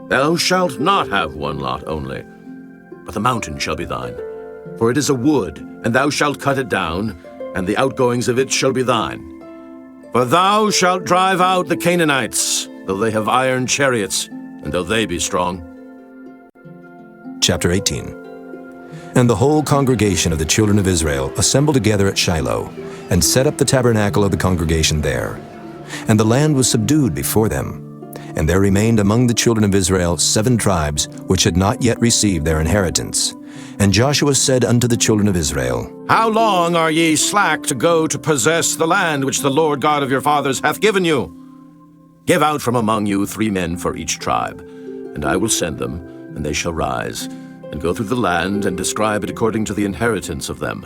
Thou shalt not have one lot only, but the mountain shall be thine. For it is a wood, and thou shalt cut it down, and the outgoings of it shall be thine. For thou shalt drive out the Canaanites, though they have iron chariots, and though they be strong. Chapter 18. And the whole congregation of the children of Israel assembled together at Shiloh, and set up the tabernacle of the congregation there. And the land was subdued before them. And there remained among the children of Israel 7 tribes, which had not yet received their inheritance. And Joshua said unto the children of Israel, How long are ye slack to go to possess the land which the Lord God of your fathers hath given you? Give out from among you 3 men for each tribe, and I will send them, and they shall rise, and go through the land, and describe it according to the inheritance of them.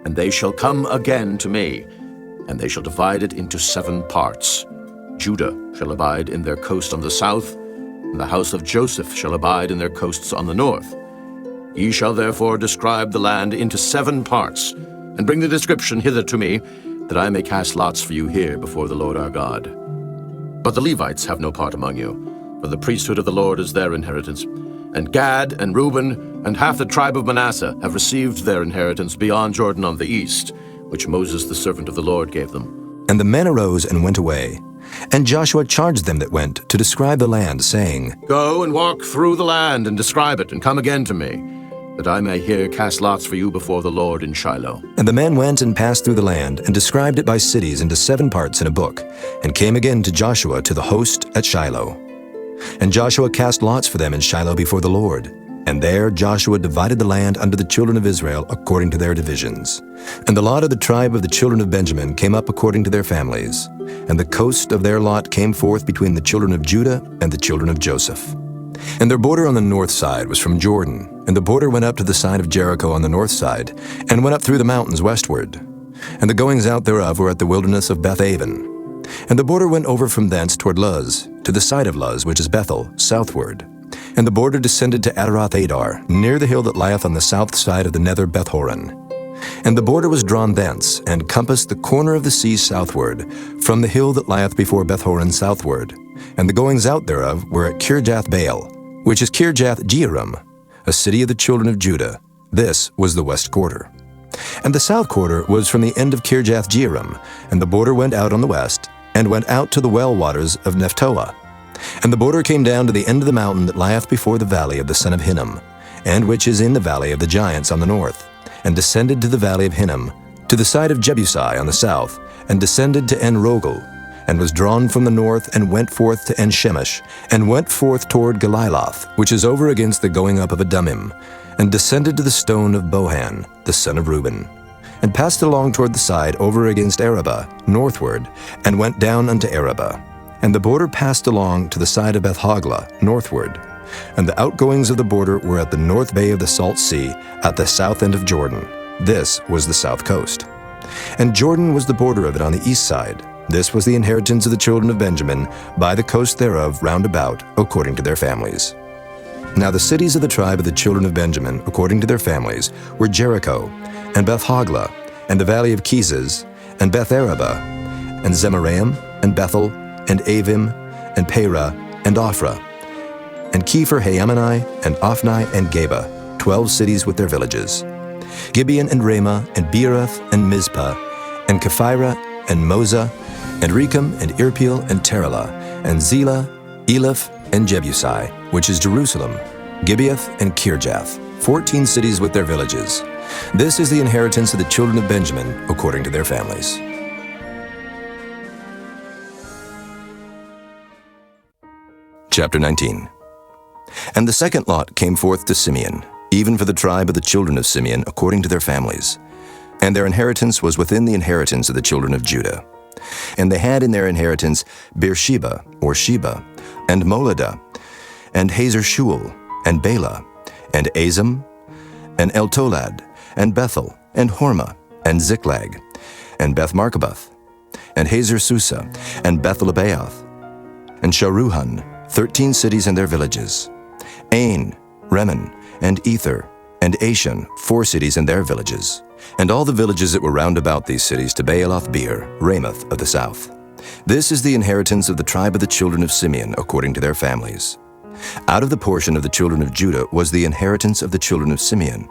And they shall come again to me, and they shall divide it into 7 parts. Judah shall abide in their coast on the south, and the house of Joseph shall abide in their coasts on the north. Ye shall therefore describe the land into 7 parts, and bring the description hither to me, that I may cast lots for you here before the Lord our God. But the Levites have no part among you, for the priesthood of the Lord is their inheritance. And Gad and Reuben and half the tribe of Manasseh have received their inheritance beyond Jordan on the east, which Moses the servant of the Lord gave them. And the men arose and went away. And Joshua charged them that went to describe the land, saying, Go and walk through the land and describe it, and come again to me, that I may here cast lots for you before the Lord in Shiloh. And the men went and passed through the land, and described it by cities into 7 parts in a book, and came again to Joshua to the host at Shiloh. And Joshua cast lots for them in Shiloh before the Lord. And there Joshua divided the land unto the children of Israel according to their divisions. And the lot of the tribe of the children of Benjamin came up according to their families. And the coast of their lot came forth between the children of Judah and the children of Joseph. And their border on the north side was from Jordan, and the border went up to the side of Jericho on the north side, and went up through the mountains westward. And the goings out thereof were at the wilderness of Bethaven. And the border went over from thence toward Luz, to the side of Luz, which is Bethel, southward. And the border descended to Adaroth-adar, near the hill that lieth on the south side of the nether Bethhoron. And the border was drawn thence, and compassed the corner of the sea southward, from the hill that lieth before Bethhoron southward. And the goings out thereof were at Kirjath-baal, which is Kirjath-jearim, a city of the children of Judah. This was the west quarter. And the south quarter was from the end of Kirjath-jearim, and the border went out on the west, and went out to the well waters of Nephtoah. And the border came down to the end of the mountain that lieth before the valley of the son of Hinnom, and which is in the valley of the giants on the north, and descended to the valley of Hinnom, to the side of Jebusai on the south, and descended to En-rogel, and was drawn from the north, and went forth to En-shemesh, and went forth toward Galiloth, which is over against the going up of Adumim, and descended to the stone of Bohan, the son of Reuben, and passed along toward the side over against Arabah, northward, and went down unto Arabah. And the border passed along to the side of Beth-hoglah, northward. And the outgoings of the border were at the north bay of the Salt Sea, at the south end of Jordan. This was the south coast. And Jordan was the border of it on the east side. This was the inheritance of the children of Benjamin, by the coast thereof round about, according to their families. Now the cities of the tribe of the children of Benjamin, according to their families, were Jericho, and Beth-hoglah, and the valley of Keziz, and Beth-arabah, and Zemaraim, and Bethel, and Avim, and Perah, and Ophrah, and Kepher-haamani, and Ophni, and Geba, 12 cities with their villages. Gibeon, and Ramah, and Beeroth, and Mizpah, and Kephirah, and Moza, and Rechem, and Irpeel, and Terah, and Zelah, Eleph, and Jebusai, which is Jerusalem, Gibeath, and Kirjath, 14 cities with their villages. This is the inheritance of the children of Benjamin, according to their families. Chapter 19. And the second lot came forth to Simeon, even for the tribe of the children of Simeon, according to their families. And their inheritance was within the inheritance of the children of Judah. And they had in their inheritance Beersheba, or Sheba, and Moladah, and Hazer-shual, and Bela, and Azam, and Eltolad, and Bethel, and Hormah, and Ziklag, and Beth-marcaboth, and Hazer-susa, and Beth-lebaoth, and Sharuhan, 13 cities and their villages. Ain, Remen, and Ether, and Ashan, 4 cities and their villages. And all the villages that were round about these cities to Baalath-beer, Ramoth of the south. This is the inheritance of the tribe of the children of Simeon, according to their families. Out of the portion of the children of Judah was the inheritance of the children of Simeon.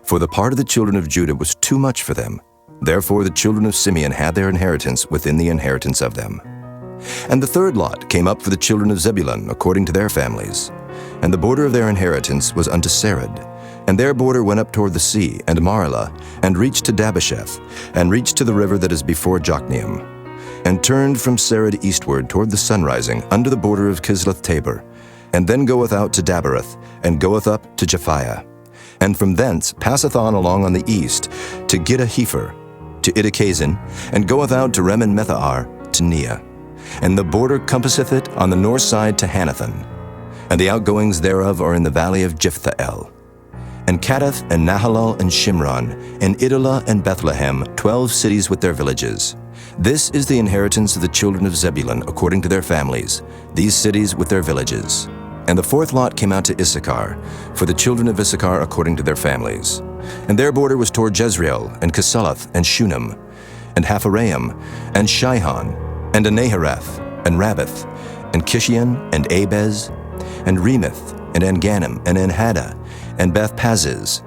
For the part of the children of Judah was too much for them. Therefore the children of Simeon had their inheritance within the inheritance of them. And the third lot came up for the children of Zebulun, according to their families. And the border of their inheritance was unto Sarid. And their border went up toward the sea, and Marlah, and reached to Dabasheth, and reached to the river that is before Jokneam, and turned from Sarid eastward toward the sunrising, unto the border of Kisloth-tabor, and then goeth out to Dabereth, and goeth up to Japhiah, and from thence passeth on along on the east, to Gittah-hefer, to Idakazin, and goeth out to Remen-methar, to Neah. And the border compasseth it on the north side to Hanathan, and the outgoings thereof are in the valley of Jephthahel. And Cadath, and Nahalal, and Shimron, and Idalah, and Bethlehem, 12 cities with their villages. This is the inheritance of the children of Zebulun, according to their families, these cities with their villages. And the fourth lot came out to Issachar, for the children of Issachar according to their families. And their border was toward Jezreel, and Casaloth, and Shunem, and Hapharaim, and Shihon, and Anaharath, and Rabbath, and Kishion, and Abez, and Remeth, and Engannim, and Enhada, and Beth Paziz.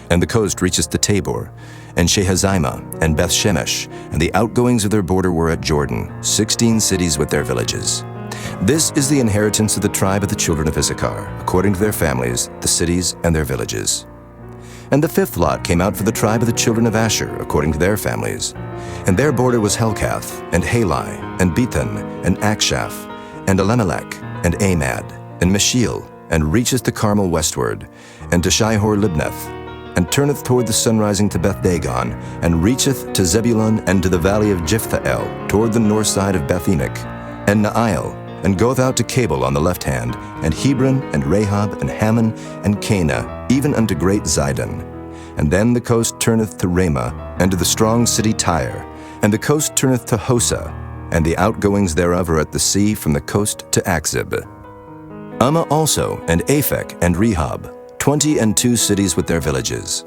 And the coast reacheth to Tabor, and Shehazimah, and Beth Shemesh, and the outgoings of their border were at Jordan, 16 cities with their villages. This is the inheritance of the tribe of the children of Issachar, according to their families, the cities and their villages. And the fifth lot came out for the tribe of the children of Asher, according to their families. And their border was Helkath, and Halai, and Bethan, and Akshaph, and Elimelech, and Amad, and Meshiel, and reacheth to Carmel westward, and to Shihor-Libnath, and turneth toward the sunrising to Beth-Dagon, and reacheth to Zebulun and to the valley of Jiphthahel, toward the north side of Beth-Emek, and Naail, and goeth out to Cabul on the left hand, and Hebron, and Rahab, and Hammon, and Cana, even unto great Zidon. And then the coast turneth to Ramah, and to the strong city Tyre, and the coast turneth to Hosa, and the outgoings thereof are at the sea from the coast to Akzib. Ummah also, and Aphek, and Rehob, 22 cities with their villages.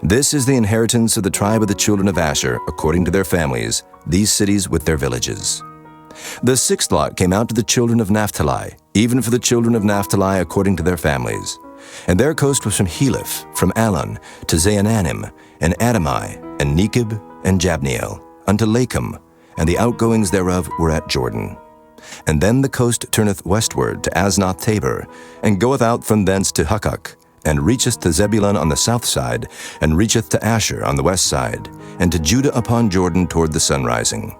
This is the inheritance of the tribe of the children of Asher, according to their families, these cities with their villages. The sixth lot came out to the children of Naphtali, even for the children of Naphtali according to their families. And their coast was from Heleph, from Alon, to Zaananim, and Adamai, and Nekeb, and Jabneel, unto Lakum, and the outgoings thereof were at Jordan. And then the coast turneth westward to Aznoth Tabor, and goeth out from thence to Hukkok, and reacheth to Zebulun on the south side, and reacheth to Asher on the west side, and to Judah upon Jordan toward the sunrising.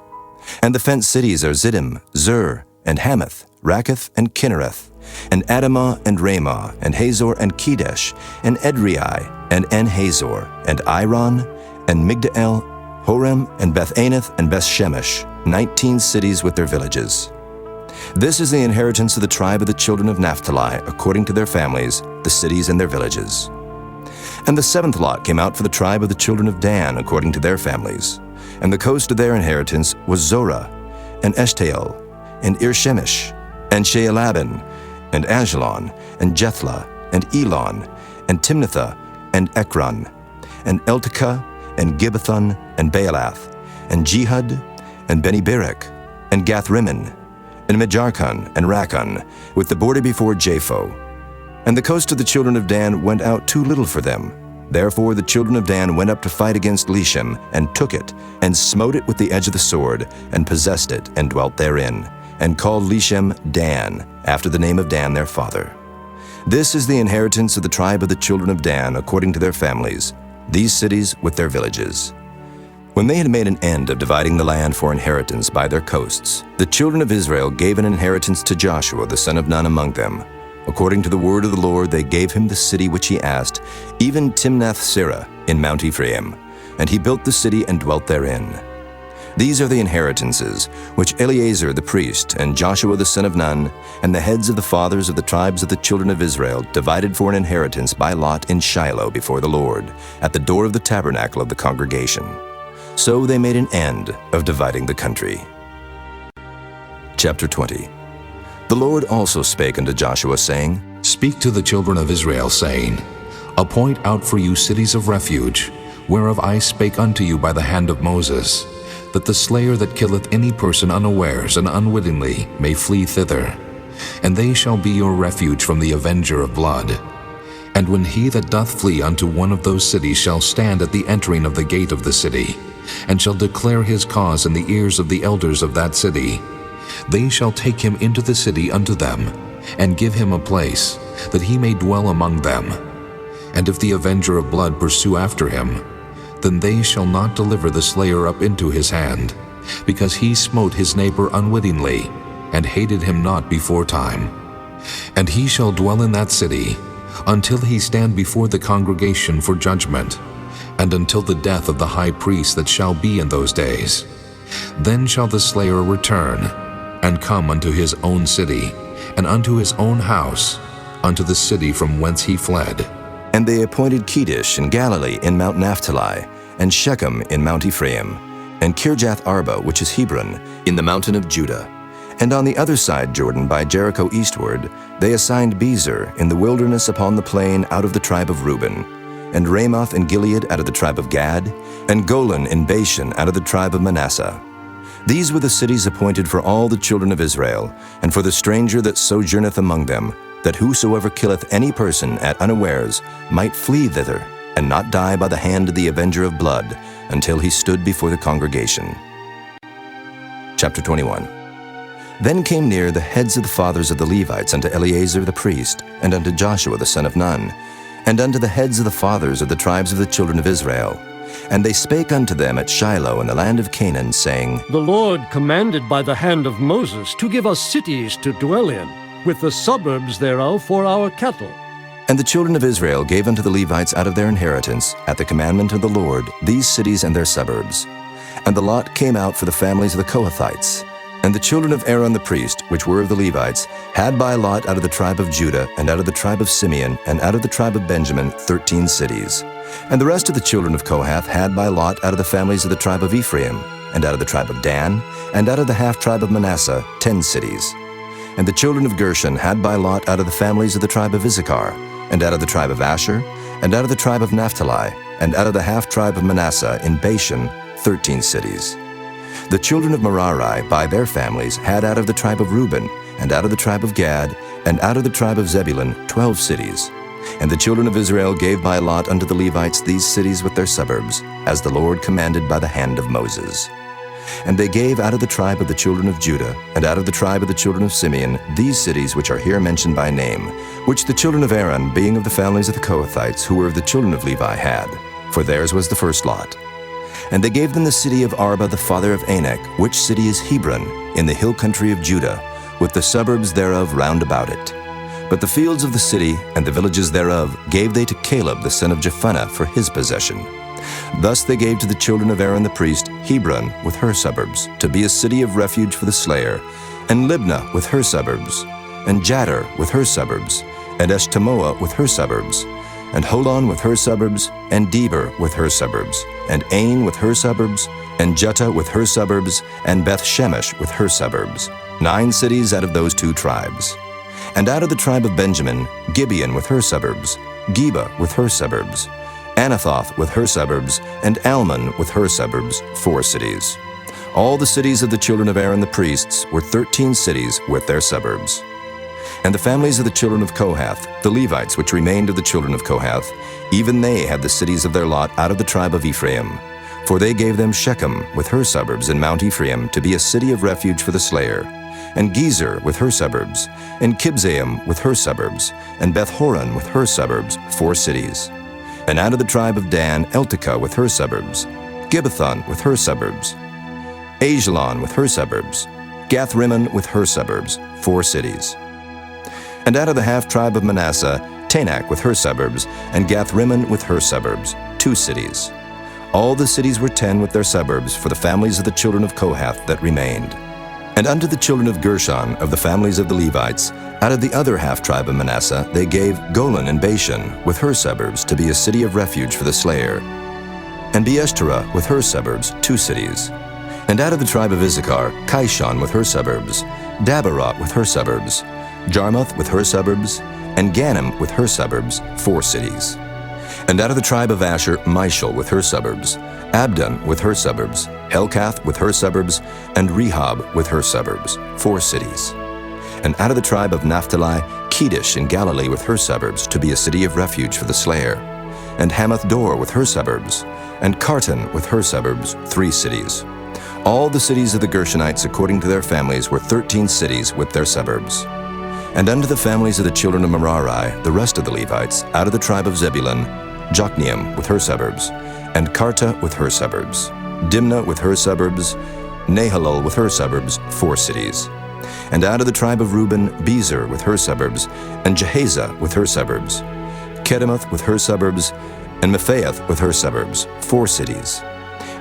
And the fenced cities are Ziddim, Zur, and Hamath, Rakkath, and Kinnereth, and Adamah, and Ramah, and Hazor, and Kedesh, and Edrei, and En-Hazor, and Iron, and Migdal, Horem, and Beth-Anath, and Beth-Shemesh, 19 cities with their villages. This is the inheritance of the tribe of the children of Naphtali, according to their families, the cities and their villages. And the seventh lot came out for the tribe of the children of Dan, according to their families. And the coast of their inheritance was Zorah, and Eshtaol, and Irshemesh, and Shealabin, and Ajalon, and Jethlah, and Elon, and Timnathah, and Ekron, and Eltekah, and Gibbethon, and Baalath, and Jehud, and Beni-Berak, and Gath-Rimmon, and Mejarkon, and Rakkon, with the border before Japho. And the coast of the children of Dan went out too little for them. Therefore the children of Dan went up to fight against Leshem, and took it, and smote it with the edge of the sword, and possessed it, and dwelt therein, and called Leshem Dan, after the name of Dan their father. This is the inheritance of the tribe of the children of Dan, according to their families, these cities with their villages. When they had made an end of dividing the land for inheritance by their coasts, the children of Israel gave an inheritance to Joshua the son of Nun among them. According to the word of the Lord, they gave him the city which he asked, even Timnath-Serah in Mount Ephraim, and he built the city and dwelt therein. These are the inheritances which Eleazar the priest and Joshua the son of Nun and the heads of the fathers of the tribes of the children of Israel divided for an inheritance by lot in Shiloh before the Lord, at the door of the tabernacle of the congregation. So they made an end of dividing the country. Chapter 20. The Lord also spake unto Joshua, saying, Speak to the children of Israel, saying, Appoint out for you cities of refuge, whereof I spake unto you by the hand of Moses, that the slayer that killeth any person unawares and unwittingly may flee thither. And they shall be your refuge from the avenger of blood. And when he that doth flee unto one of those cities shall stand at the entering of the gate of the city, and shall declare his cause in the ears of the elders of that city, they shall take him into the city unto them, and give him a place, that he may dwell among them. And if the avenger of blood pursue after him, then they shall not deliver the slayer up into his hand, because he smote his neighbor unwittingly, and hated him not before time. And he shall dwell in that city, until he stand before the congregation for judgment, and until the death of the high priest that shall be in those days. Then shall the slayer return, and come unto his own city, and unto his own house, unto the city from whence he fled. And they appointed Kedesh in Galilee in Mount Naphtali, and Shechem in Mount Ephraim, and Kirjath Arba, which is Hebron, in the mountain of Judah. And on the other side Jordan by Jericho eastward, they assigned Bezer in the wilderness upon the plain out of the tribe of Reuben, and Ramoth in Gilead out of the tribe of Gad, and Golan in Bashan out of the tribe of Manasseh. These were the cities appointed for all the children of Israel, and for the stranger that sojourneth among them, that whosoever killeth any person at unawares might flee thither, and not die by the hand of the avenger of blood, until he stood before the congregation. Chapter 21. Then came near the heads of the fathers of the Levites unto Eleazar the priest, and unto Joshua the son of Nun, and unto the heads of the fathers of the tribes of the children of Israel. And they spake unto them at Shiloh in the land of Canaan, saying, The Lord commanded by the hand of Moses to give us cities to dwell in, with the suburbs thereof for our cattle. And the children of Israel gave unto the Levites out of their inheritance, at the commandment of the Lord, these cities and their suburbs. And the lot came out for the families of the Kohathites. And the children of Aaron the priest, which were of the Levites, had by lot out of the tribe of Judah, and out of the tribe of Simeon, and out of the tribe of Benjamin, 13 cities. And the rest of the children of Kohath had by lot out of the families of the tribe of Ephraim, and out of the tribe of Dan, and out of the half-tribe of Manasseh, 10 cities. And the children of Gershon had by lot out of the families of the tribe of Issachar, and out of the tribe of Asher, and out of the tribe of Naphtali, and out of the half-tribe of Manasseh in Bashan, 13 cities. The children of Merari by their families had out of the tribe of Reuben, and out of the tribe of Gad, and out of the tribe of Zebulun, 12 cities. And the children of Israel gave by lot unto the Levites these cities with their suburbs, as the Lord commanded by the hand of Moses. And they gave out of the tribe of the children of Judah, and out of the tribe of the children of Simeon, these cities which are here mentioned by name, which the children of Aaron, being of the families of the Kohathites, who were of the children of Levi, had, for theirs was the first lot. And they gave them the city of Arba the father of Anak, which city is Hebron, in the hill country of Judah, with the suburbs thereof round about it. But the fields of the city and the villages thereof gave they to Caleb the son of Jephunneh for his possession. Thus they gave to the children of Aaron the priest Hebron with her suburbs, to be a city of refuge for the slayer, and Libnah with her suburbs, and Jadar with her suburbs, and Eshtemoa with her suburbs, and Holon with her suburbs, and Deber with her suburbs, and Ain with her suburbs, and Juttah with her suburbs, and Beth-Shemesh with her suburbs, 9 cities out of those 2 tribes. And out of the tribe of Benjamin, Gibeon with her suburbs, Geba with her suburbs, Anathoth with her suburbs, and Almon with her suburbs, 4 cities. All the cities of the children of Aaron the priests were 13 cities with their suburbs. And the families of the children of Kohath, the Levites which remained of the children of Kohath, even they had the cities of their lot out of the tribe of Ephraim. For they gave them Shechem with her suburbs in Mount Ephraim to be a city of refuge for the slayer, and Gezer with her suburbs, and Kibzaim with her suburbs, and Beth-horon with her suburbs, 4 cities. And out of the tribe of Dan, Eltekeh with her suburbs, Gibbethon with her suburbs, Ajalon with her suburbs, Gath-rimmon with her suburbs, 4 cities. And out of the half-tribe of Manasseh, Tanakh with her suburbs, and Gath-rimmon with her suburbs, 2 cities. All the cities were 10 with their suburbs for the families of the children of Kohath that remained. And unto the children of Gershon of the families of the Levites, out of the other half-tribe of Manasseh, they gave Golan and Bashan with her suburbs to be a city of refuge for the slayer, and Beeshterah with her suburbs, 2 cities. And out of the tribe of Issachar, Kishon with her suburbs, Dabaroth with her suburbs, Jarmuth with her suburbs, and Ganim with her suburbs, 4 cities. And out of the tribe of Asher, Mishal with her suburbs, Abdon with her suburbs, Helkath with her suburbs, and Rehob with her suburbs, 4 cities. And out of the tribe of Naphtali, Kedesh in Galilee with her suburbs, to be a city of refuge for the slayer, and Hamath-dor with her suburbs, and Kartan with her suburbs, 3 cities. All the cities of the Gershonites according to their families were 13 cities with their suburbs. And unto the families of the children of Merari, the rest of the Levites, out of the tribe of Zebulun, Jokneam with her suburbs, and Karta with her suburbs, Dimnah with her suburbs, Nahalol with her suburbs, 4 cities. And out of the tribe of Reuben, Bezer with her suburbs, and Jehazzah with her suburbs, Kedemoth with her suburbs, and Mephaath with her suburbs, 4 cities.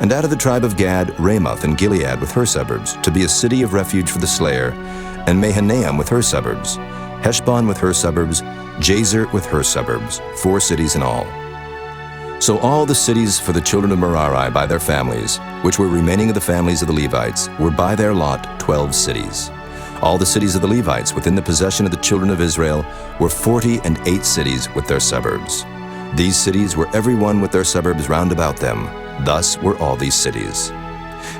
And out of the tribe of Gad, Ramoth and Gilead with her suburbs, to be a city of refuge for the slayer, and Mahanaim with her suburbs, Heshbon with her suburbs, Jazer with her suburbs, 4 cities in all. So all the cities for the children of Merari by their families, which were remaining of the families of the Levites, were by their lot 12 cities. All the cities of the Levites within the possession of the children of Israel were 48 cities with their suburbs. These cities were every one with their suburbs round about them. Thus were all these cities.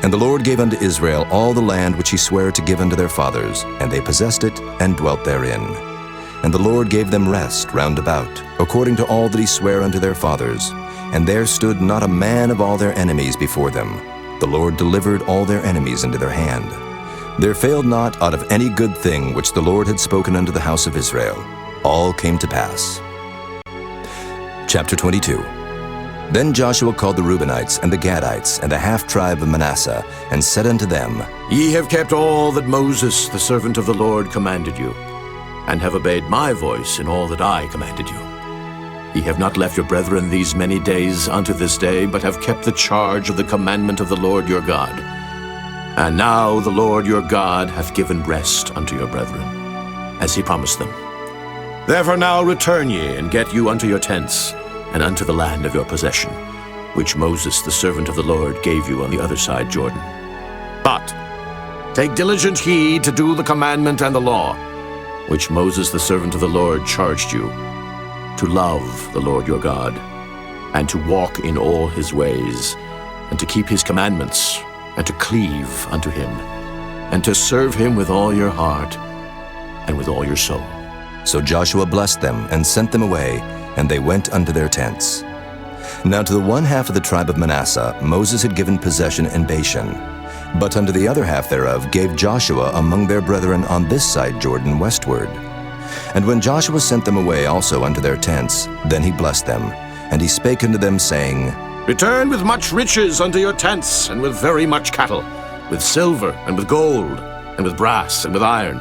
And the Lord gave unto Israel all the land which he sware to give unto their fathers, and they possessed it, and dwelt therein. And the Lord gave them rest round about, according to all that he sware unto their fathers. And there stood not a man of all their enemies before them. The Lord delivered all their enemies into their hand. There failed not out of any good thing which the Lord had spoken unto the house of Israel. All came to pass. Chapter 22. Then Joshua called the Reubenites and the Gadites and the half-tribe of Manasseh, and said unto them, Ye have kept all that Moses, the servant of the Lord, commanded you, and have obeyed my voice in all that I commanded you. Ye have not left your brethren these many days unto this day, but have kept the charge of the commandment of the Lord your God. And now the Lord your God hath given rest unto your brethren, as he promised them. Therefore now return ye, and get you unto your tents, and unto the land of your possession, which Moses the servant of the Lord gave you on the other side Jordan. But take diligent heed to do the commandment and the law, which Moses the servant of the Lord charged you, to love the Lord your God, and to walk in all his ways, and to keep his commandments, and to cleave unto him, and to serve him with all your heart and with all your soul. So Joshua blessed them, and sent them away, and they went unto their tents. Now to the one half of the tribe of Manasseh Moses had given possession in Bashan, but unto the other half thereof gave Joshua among their brethren on this side Jordan westward. And when Joshua sent them away also unto their tents, then he blessed them, and he spake unto them, saying, Return with much riches unto your tents, and with very much cattle, with silver, and with gold, and with brass, and with iron,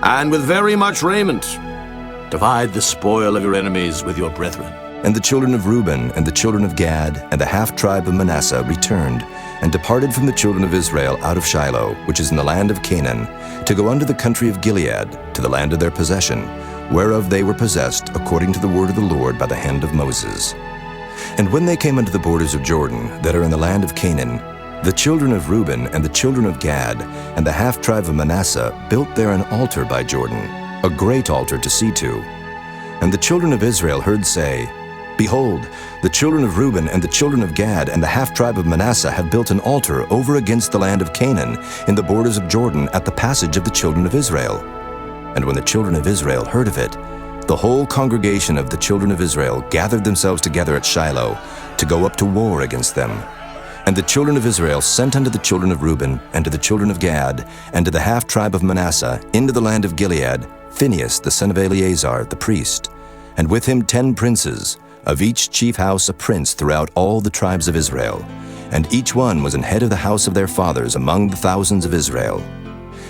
and with very much raiment. Divide the spoil of your enemies with your brethren. And the children of Reuben and the children of Gad and the half-tribe of Manasseh returned, and departed from the children of Israel out of Shiloh, which is in the land of Canaan, to go unto the country of Gilead, to the land of their possession, whereof they were possessed according to the word of the Lord by the hand of Moses. And when they came unto the borders of Jordan, that are in the land of Canaan, the children of Reuben and the children of Gad and the half-tribe of Manasseh built there an altar by Jordan, a great altar to see to. And the children of Israel heard say, Behold, the children of Reuben and the children of Gad and the half-tribe of Manasseh have built an altar over against the land of Canaan in the borders of Jordan at the passage of the children of Israel. And when the children of Israel heard of it, the whole congregation of the children of Israel gathered themselves together at Shiloh to go up to war against them. And the children of Israel sent unto the children of Reuben and to the children of Gad and to the half-tribe of Manasseh into the land of Gilead Phinehas the son of Eleazar the priest, and with him 10 princes, of each chief house a prince throughout all the tribes of Israel, and each one was an head of the house of their fathers among the thousands of Israel.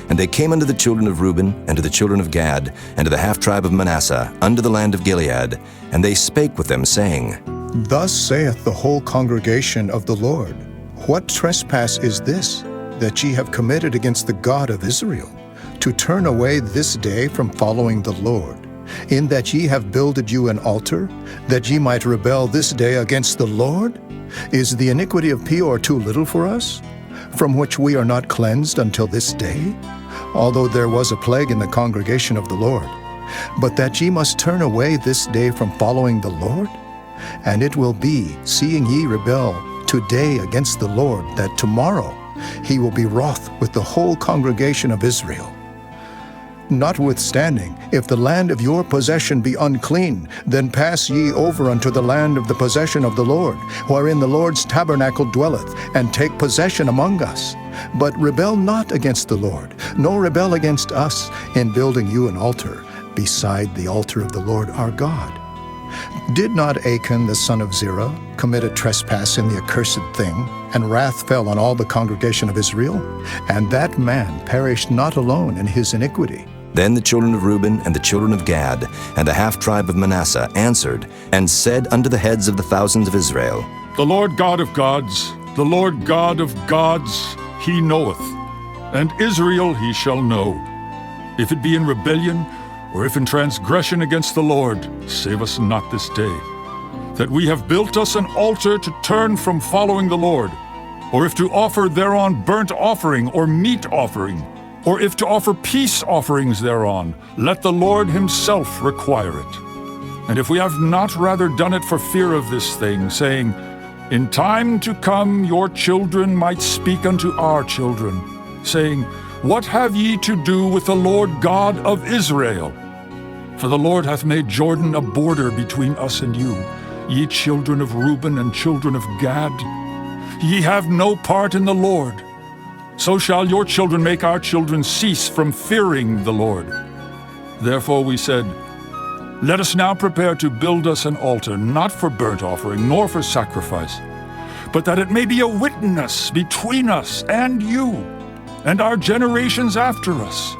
And they came unto the children of Reuben, and to the children of Gad, and to the half-tribe of Manasseh, unto the land of Gilead, and they spake with them, saying, Thus saith the whole congregation of the Lord, What trespass is this, that ye have committed against the God of Israel, to turn away this day from following the Lord, in that ye have builded you an altar, that ye might rebel this day against the Lord? Is the iniquity of Peor too little for us, from which we are not cleansed until this day? Although there was a plague in the congregation of the Lord. But that ye must turn away this day from following the Lord? And it will be, seeing ye rebel today against the Lord, that tomorrow he will be wroth with the whole congregation of Israel. Notwithstanding, if the land of your possession be unclean, then pass ye over unto the land of the possession of the Lord, wherein the Lord's tabernacle dwelleth, and take possession among us. But rebel not against the Lord, nor rebel against us, in building you an altar, beside the altar of the Lord our God. Did not Achan the son of Zerah commit a trespass in the accursed thing, and wrath fell on all the congregation of Israel? And that man perished not alone in his iniquity. Then the children of Reuben and the children of Gad and the half-tribe of Manasseh answered, and said unto the heads of the thousands of Israel, The Lord God of gods, the Lord God of gods, he knoweth, and Israel he shall know. If it be in rebellion, or if in transgression against the Lord, save us not this day, that we have built us an altar to turn from following the Lord, or if to offer thereon burnt offering or meat offering, or if to offer peace offerings thereon, let the Lord himself require it. And if we have not rather done it for fear of this thing, saying, In time to come your children might speak unto our children, saying, What have ye to do with the Lord God of Israel? For the Lord hath made Jordan a border between us and you, ye children of Reuben and children of Gad. Ye have no part in the Lord. So shall your children make our children cease from fearing the Lord. Therefore we said, Let us now prepare to build us an altar, not for burnt offering, nor for sacrifice, but that it may be a witness between us and you, and our generations after us,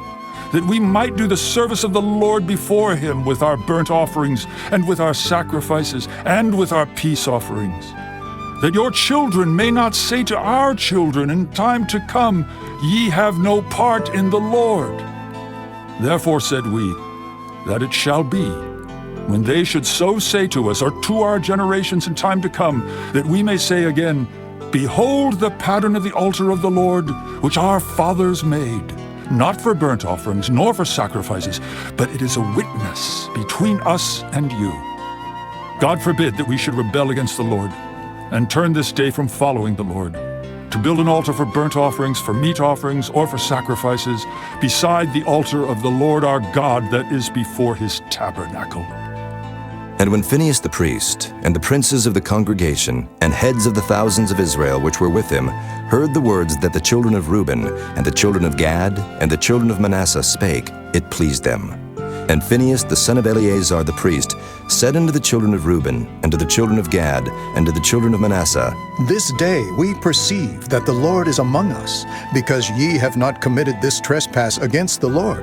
that we might do the service of the Lord before him with our burnt offerings, and with our sacrifices, and with our peace offerings. That your children may not say to our children in time to come, Ye have no part in the Lord. Therefore said we, that it shall be, when they should so say to us, or to our generations in time to come, that we may say again, Behold the pattern of the altar of the Lord, which our fathers made, not for burnt offerings, nor for sacrifices, but it is a witness between us and you. God forbid that we should rebel against the Lord, and turn this day from following the Lord, to build an altar for burnt offerings, for meat offerings, or for sacrifices, beside the altar of the Lord our God that is before his tabernacle. And when Phinehas the priest, and the princes of the congregation, and heads of the thousands of Israel which were with him, heard the words that the children of Reuben, and the children of Gad, and the children of Manasseh spake, it pleased them. And Phinehas the son of Eleazar the priest said unto the children of Reuben, and to the children of Gad, and to the children of Manasseh, This day we perceive that the Lord is among us, because ye have not committed this trespass against the Lord.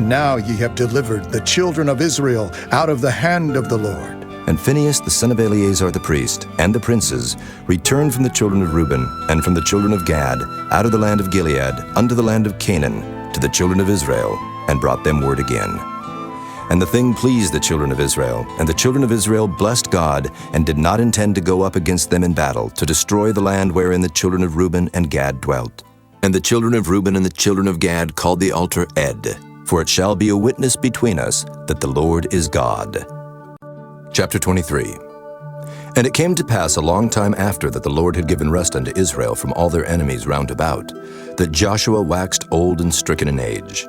Now ye have delivered the children of Israel out of the hand of the Lord. And Phinehas the son of Eleazar the priest, and the princes, returned from the children of Reuben, and from the children of Gad, out of the land of Gilead, unto the land of Canaan, to the children of Israel, and brought them word again. And the thing pleased the children of Israel, and the children of Israel blessed God, and did not intend to go up against them in battle, to destroy the land wherein the children of Reuben and Gad dwelt. And the children of Reuben and the children of Gad called the altar Ed, for it shall be a witness between us that the Lord is God. Chapter 23. And it came to pass a long time after that the Lord had given rest unto Israel from all their enemies round about, that Joshua waxed old and stricken in age.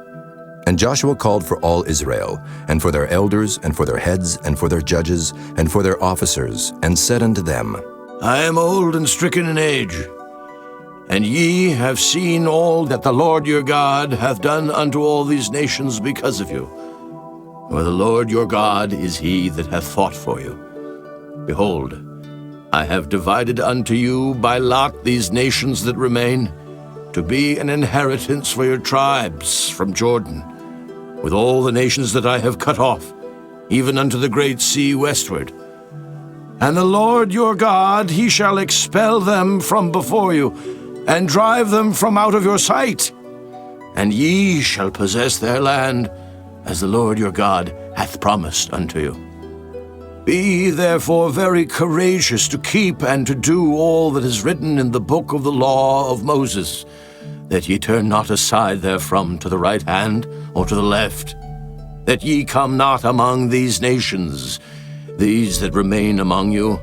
And Joshua called for all Israel, and for their elders, and for their heads, and for their judges, and for their officers, and said unto them, I am old and stricken in age, and ye have seen all that the Lord your God hath done unto all these nations because of you. For the Lord your God is he that hath fought for you. Behold, I have divided unto you by lot these nations that remain, to be an inheritance for your tribes from Jordan, with all the nations that I have cut off, even unto the great sea westward. And the Lord your God, he shall expel them from before you, and drive them from out of your sight. And ye shall possess their land, as the Lord your God hath promised unto you. Be therefore very courageous to keep and to do all that is written in the book of the law of Moses, that ye turn not aside therefrom to the right hand or to the left, that ye come not among these nations, these that remain among you,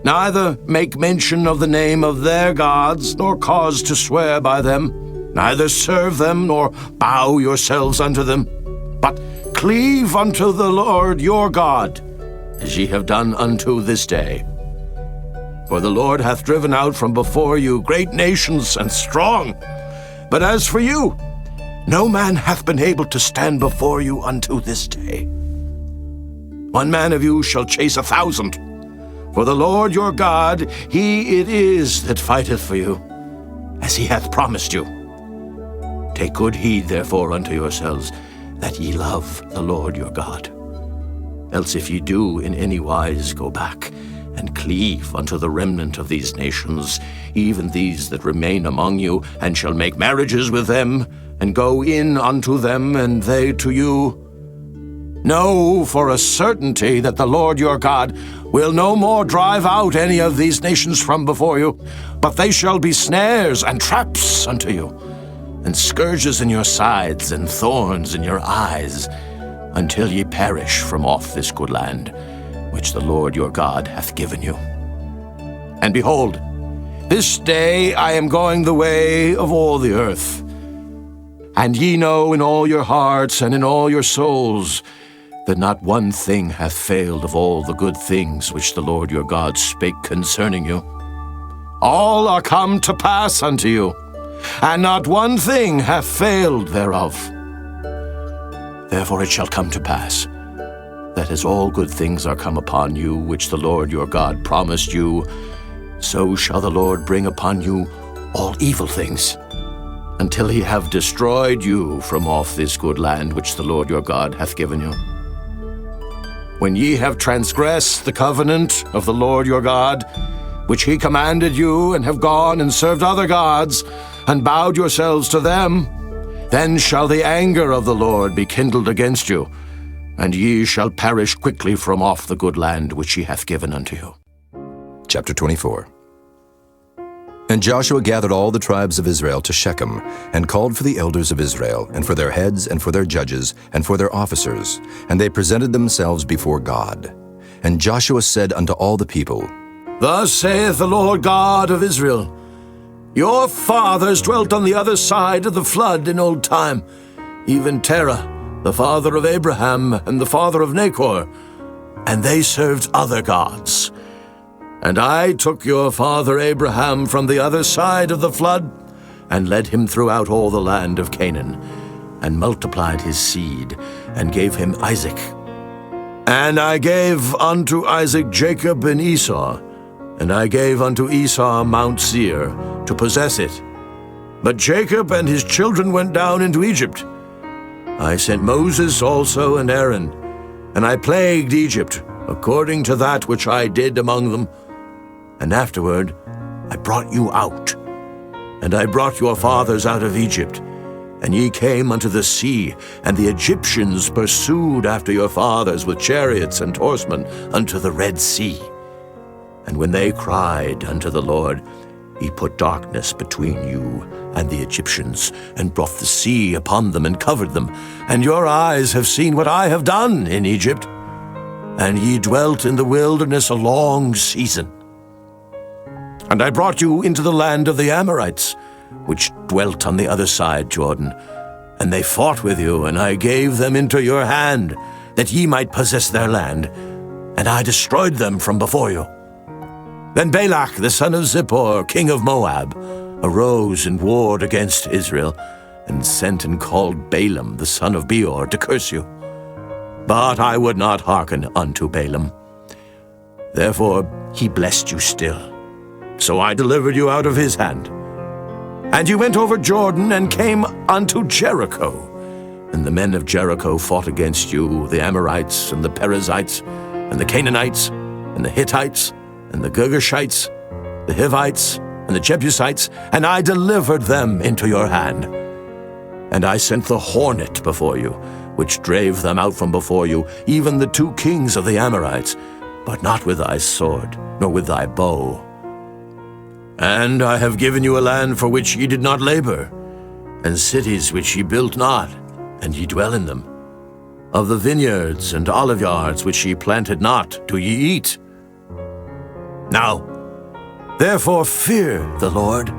neither make mention of the name of their gods, nor cause to swear by them, neither serve them, nor bow yourselves unto them, but cleave unto the Lord your God, as ye have done unto this day. For the Lord hath driven out from before you great nations and strong, but as for you, no man hath been able to stand before you unto this day. 1 man of you shall chase 1,000, for the Lord your God, he it is that fighteth for you, as he hath promised you. Take good heed therefore unto yourselves, that ye love the Lord your God. Else if ye do in any wise go back, and cleave unto the remnant of these nations, even these that remain among you, and shall make marriages with them, and go in unto them, and they to you, know for a certainty that the Lord your God will no more drive out any of these nations from before you, but they shall be snares and traps unto you, and scourges in your sides, and thorns in your eyes, until ye perish from off this good land, which the Lord your God hath given you. And behold, this day I am going the way of all the earth. And ye know in all your hearts and in all your souls that not one thing hath failed of all the good things which the Lord your God spake concerning you. All are come to pass unto you, and not one thing hath failed thereof. Therefore it shall come to pass, that as all good things are come upon you, which the Lord your God promised you, so shall the Lord bring upon you all evil things, until he have destroyed you from off this good land which the Lord your God hath given you. When ye have transgressed the covenant of the Lord your God, which he commanded you, and have gone and served other gods, and bowed yourselves to them, then shall the anger of the Lord be kindled against you, and ye shall perish quickly from off the good land which he hath given unto you. Chapter 24. And Joshua gathered all the tribes of Israel to Shechem, and called for the elders of Israel, and for their heads, and for their judges, and for their officers, and they presented themselves before God. And Joshua said unto all the people, Thus saith the Lord God of Israel, Your fathers dwelt on the other side of the flood in old time, even Terah, the father of Abraham, and the father of Nachor, and they served other gods. And I took your father Abraham from the other side of the flood, and led him throughout all the land of Canaan, and multiplied his seed, and gave him Isaac. And I gave unto Isaac Jacob and Esau, and I gave unto Esau Mount Seir, to possess it. But Jacob and his children went down into Egypt. I sent Moses also and Aaron, and I plagued Egypt, according to that which I did among them. And afterward I brought you out, and I brought your fathers out of Egypt, and ye came unto the sea, and the Egyptians pursued after your fathers with chariots and horsemen unto the Red Sea. And when they cried unto the Lord, he put darkness between you and the Egyptians, and brought the sea upon them and covered them. And your eyes have seen what I have done in Egypt, and ye dwelt in the wilderness a long season. And I brought you into the land of the Amorites, which dwelt on the other side Jordan. And they fought with you, and I gave them into your hand, that ye might possess their land, and I destroyed them from before you. Then Balak the son of Zippor, king of Moab, arose and warred against Israel, and sent and called Balaam the son of Beor to curse you. But I would not hearken unto Balaam. Therefore he blessed you still. So I delivered you out of his hand. And you went over Jordan and came unto Jericho. And the men of Jericho fought against you, the Amorites, and the Perizzites, and the Canaanites, and the Hittites, and the Girgashites, the Hivites, and the Jebusites, and I delivered them into your hand. And I sent the hornet before you, which drave them out from before you, even the 2 kings of the Amorites, but not with thy sword, nor with thy bow. And I have given you a land for which ye did not labor, and cities which ye built not, and ye dwell in them. Of the vineyards and oliveyards which ye planted not, do ye eat. Now, therefore fear the Lord,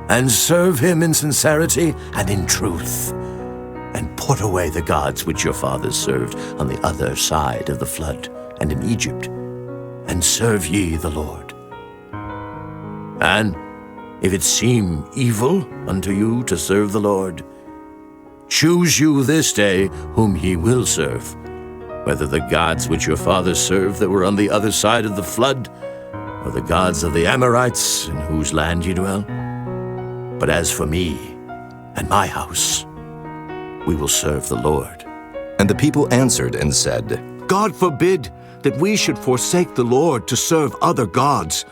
and serve him in sincerity and in truth, and put away the gods which your fathers served on the other side of the flood and in Egypt, and serve ye the Lord. And if it seem evil unto you to serve the Lord, choose you this day whom ye will serve, whether the gods which your fathers served that were on the other side of the flood, or the gods of the Amorites in whose land ye dwell. But as for me and my house, we will serve the Lord. And the people answered and said, God forbid that we should forsake the Lord to serve other gods.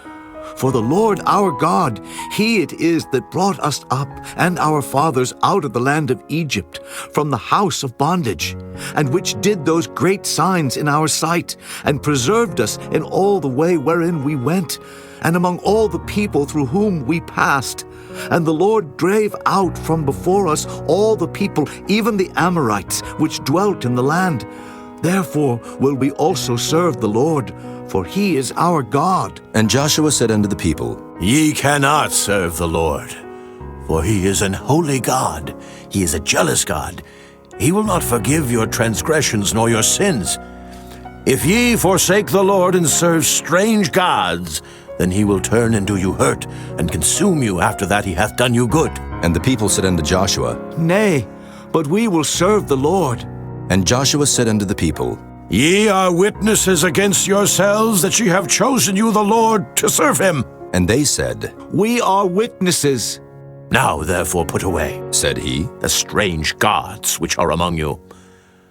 For the Lord our God, he it is that brought us up and our fathers out of the land of Egypt, from the house of bondage, and which did those great signs in our sight, and preserved us in all the way wherein we went, and among all the people through whom we passed. And the Lord drave out from before us all the people, even the Amorites, which dwelt in the land. Therefore will we also serve the Lord, for he is our God. And Joshua said unto the people, Ye cannot serve the Lord, for he is an holy God. He is a jealous God. He will not forgive your transgressions nor your sins. If ye forsake the Lord and serve strange gods, then he will turn and do you hurt, and consume you after that he hath done you good. And the people said unto Joshua, Nay, but we will serve the Lord. And Joshua said unto the people, Ye are witnesses against yourselves that ye have chosen you the Lord to serve him. And they said, We are witnesses. Now therefore put away, said he, the strange gods which are among you,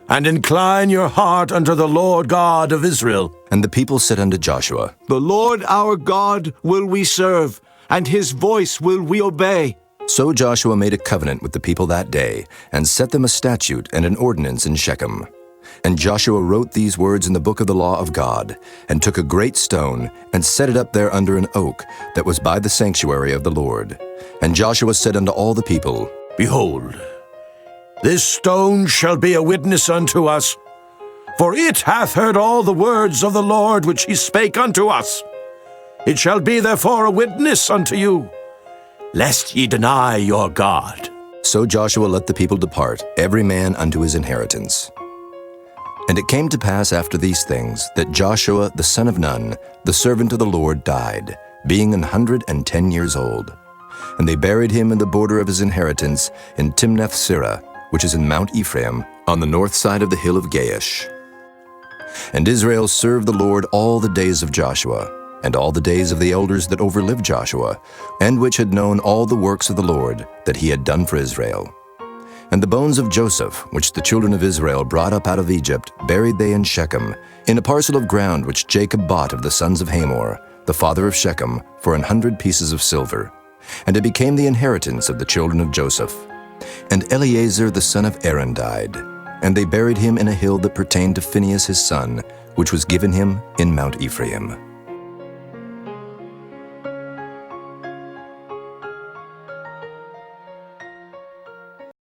and incline your heart unto the Lord God of Israel. And the people said unto Joshua, The Lord our God will we serve, and his voice will we obey. So Joshua made a covenant with the people that day, and set them a statute and an ordinance in Shechem. And Joshua wrote these words in the book of the law of God, and took a great stone, and set it up there under an oak that was by the sanctuary of the Lord. And Joshua said unto all the people, Behold, this stone shall be a witness unto us, for it hath heard all the words of the Lord which he spake unto us. It shall be therefore a witness unto you, lest ye deny your God. So Joshua let the people depart, every man unto his inheritance. And it came to pass after these things that Joshua the son of Nun, the servant of the Lord, died, being 110 years old. And they buried him in the border of his inheritance in Timnath-Serah, which is in Mount Ephraim, on the north side of the hill of Gaish. And Israel served the Lord all the days of Joshua, and all the days of the elders that overlived Joshua, and which had known all the works of the Lord that he had done for Israel. And the bones of Joseph, which the children of Israel brought up out of Egypt, buried they in Shechem, in a parcel of ground which Jacob bought of the sons of Hamor, the father of Shechem, for 100 pieces of silver. And it became the inheritance of the children of Joseph. And Eleazar the son of Aaron died, and they buried him in a hill that pertained to Phinehas his son, which was given him in Mount Ephraim.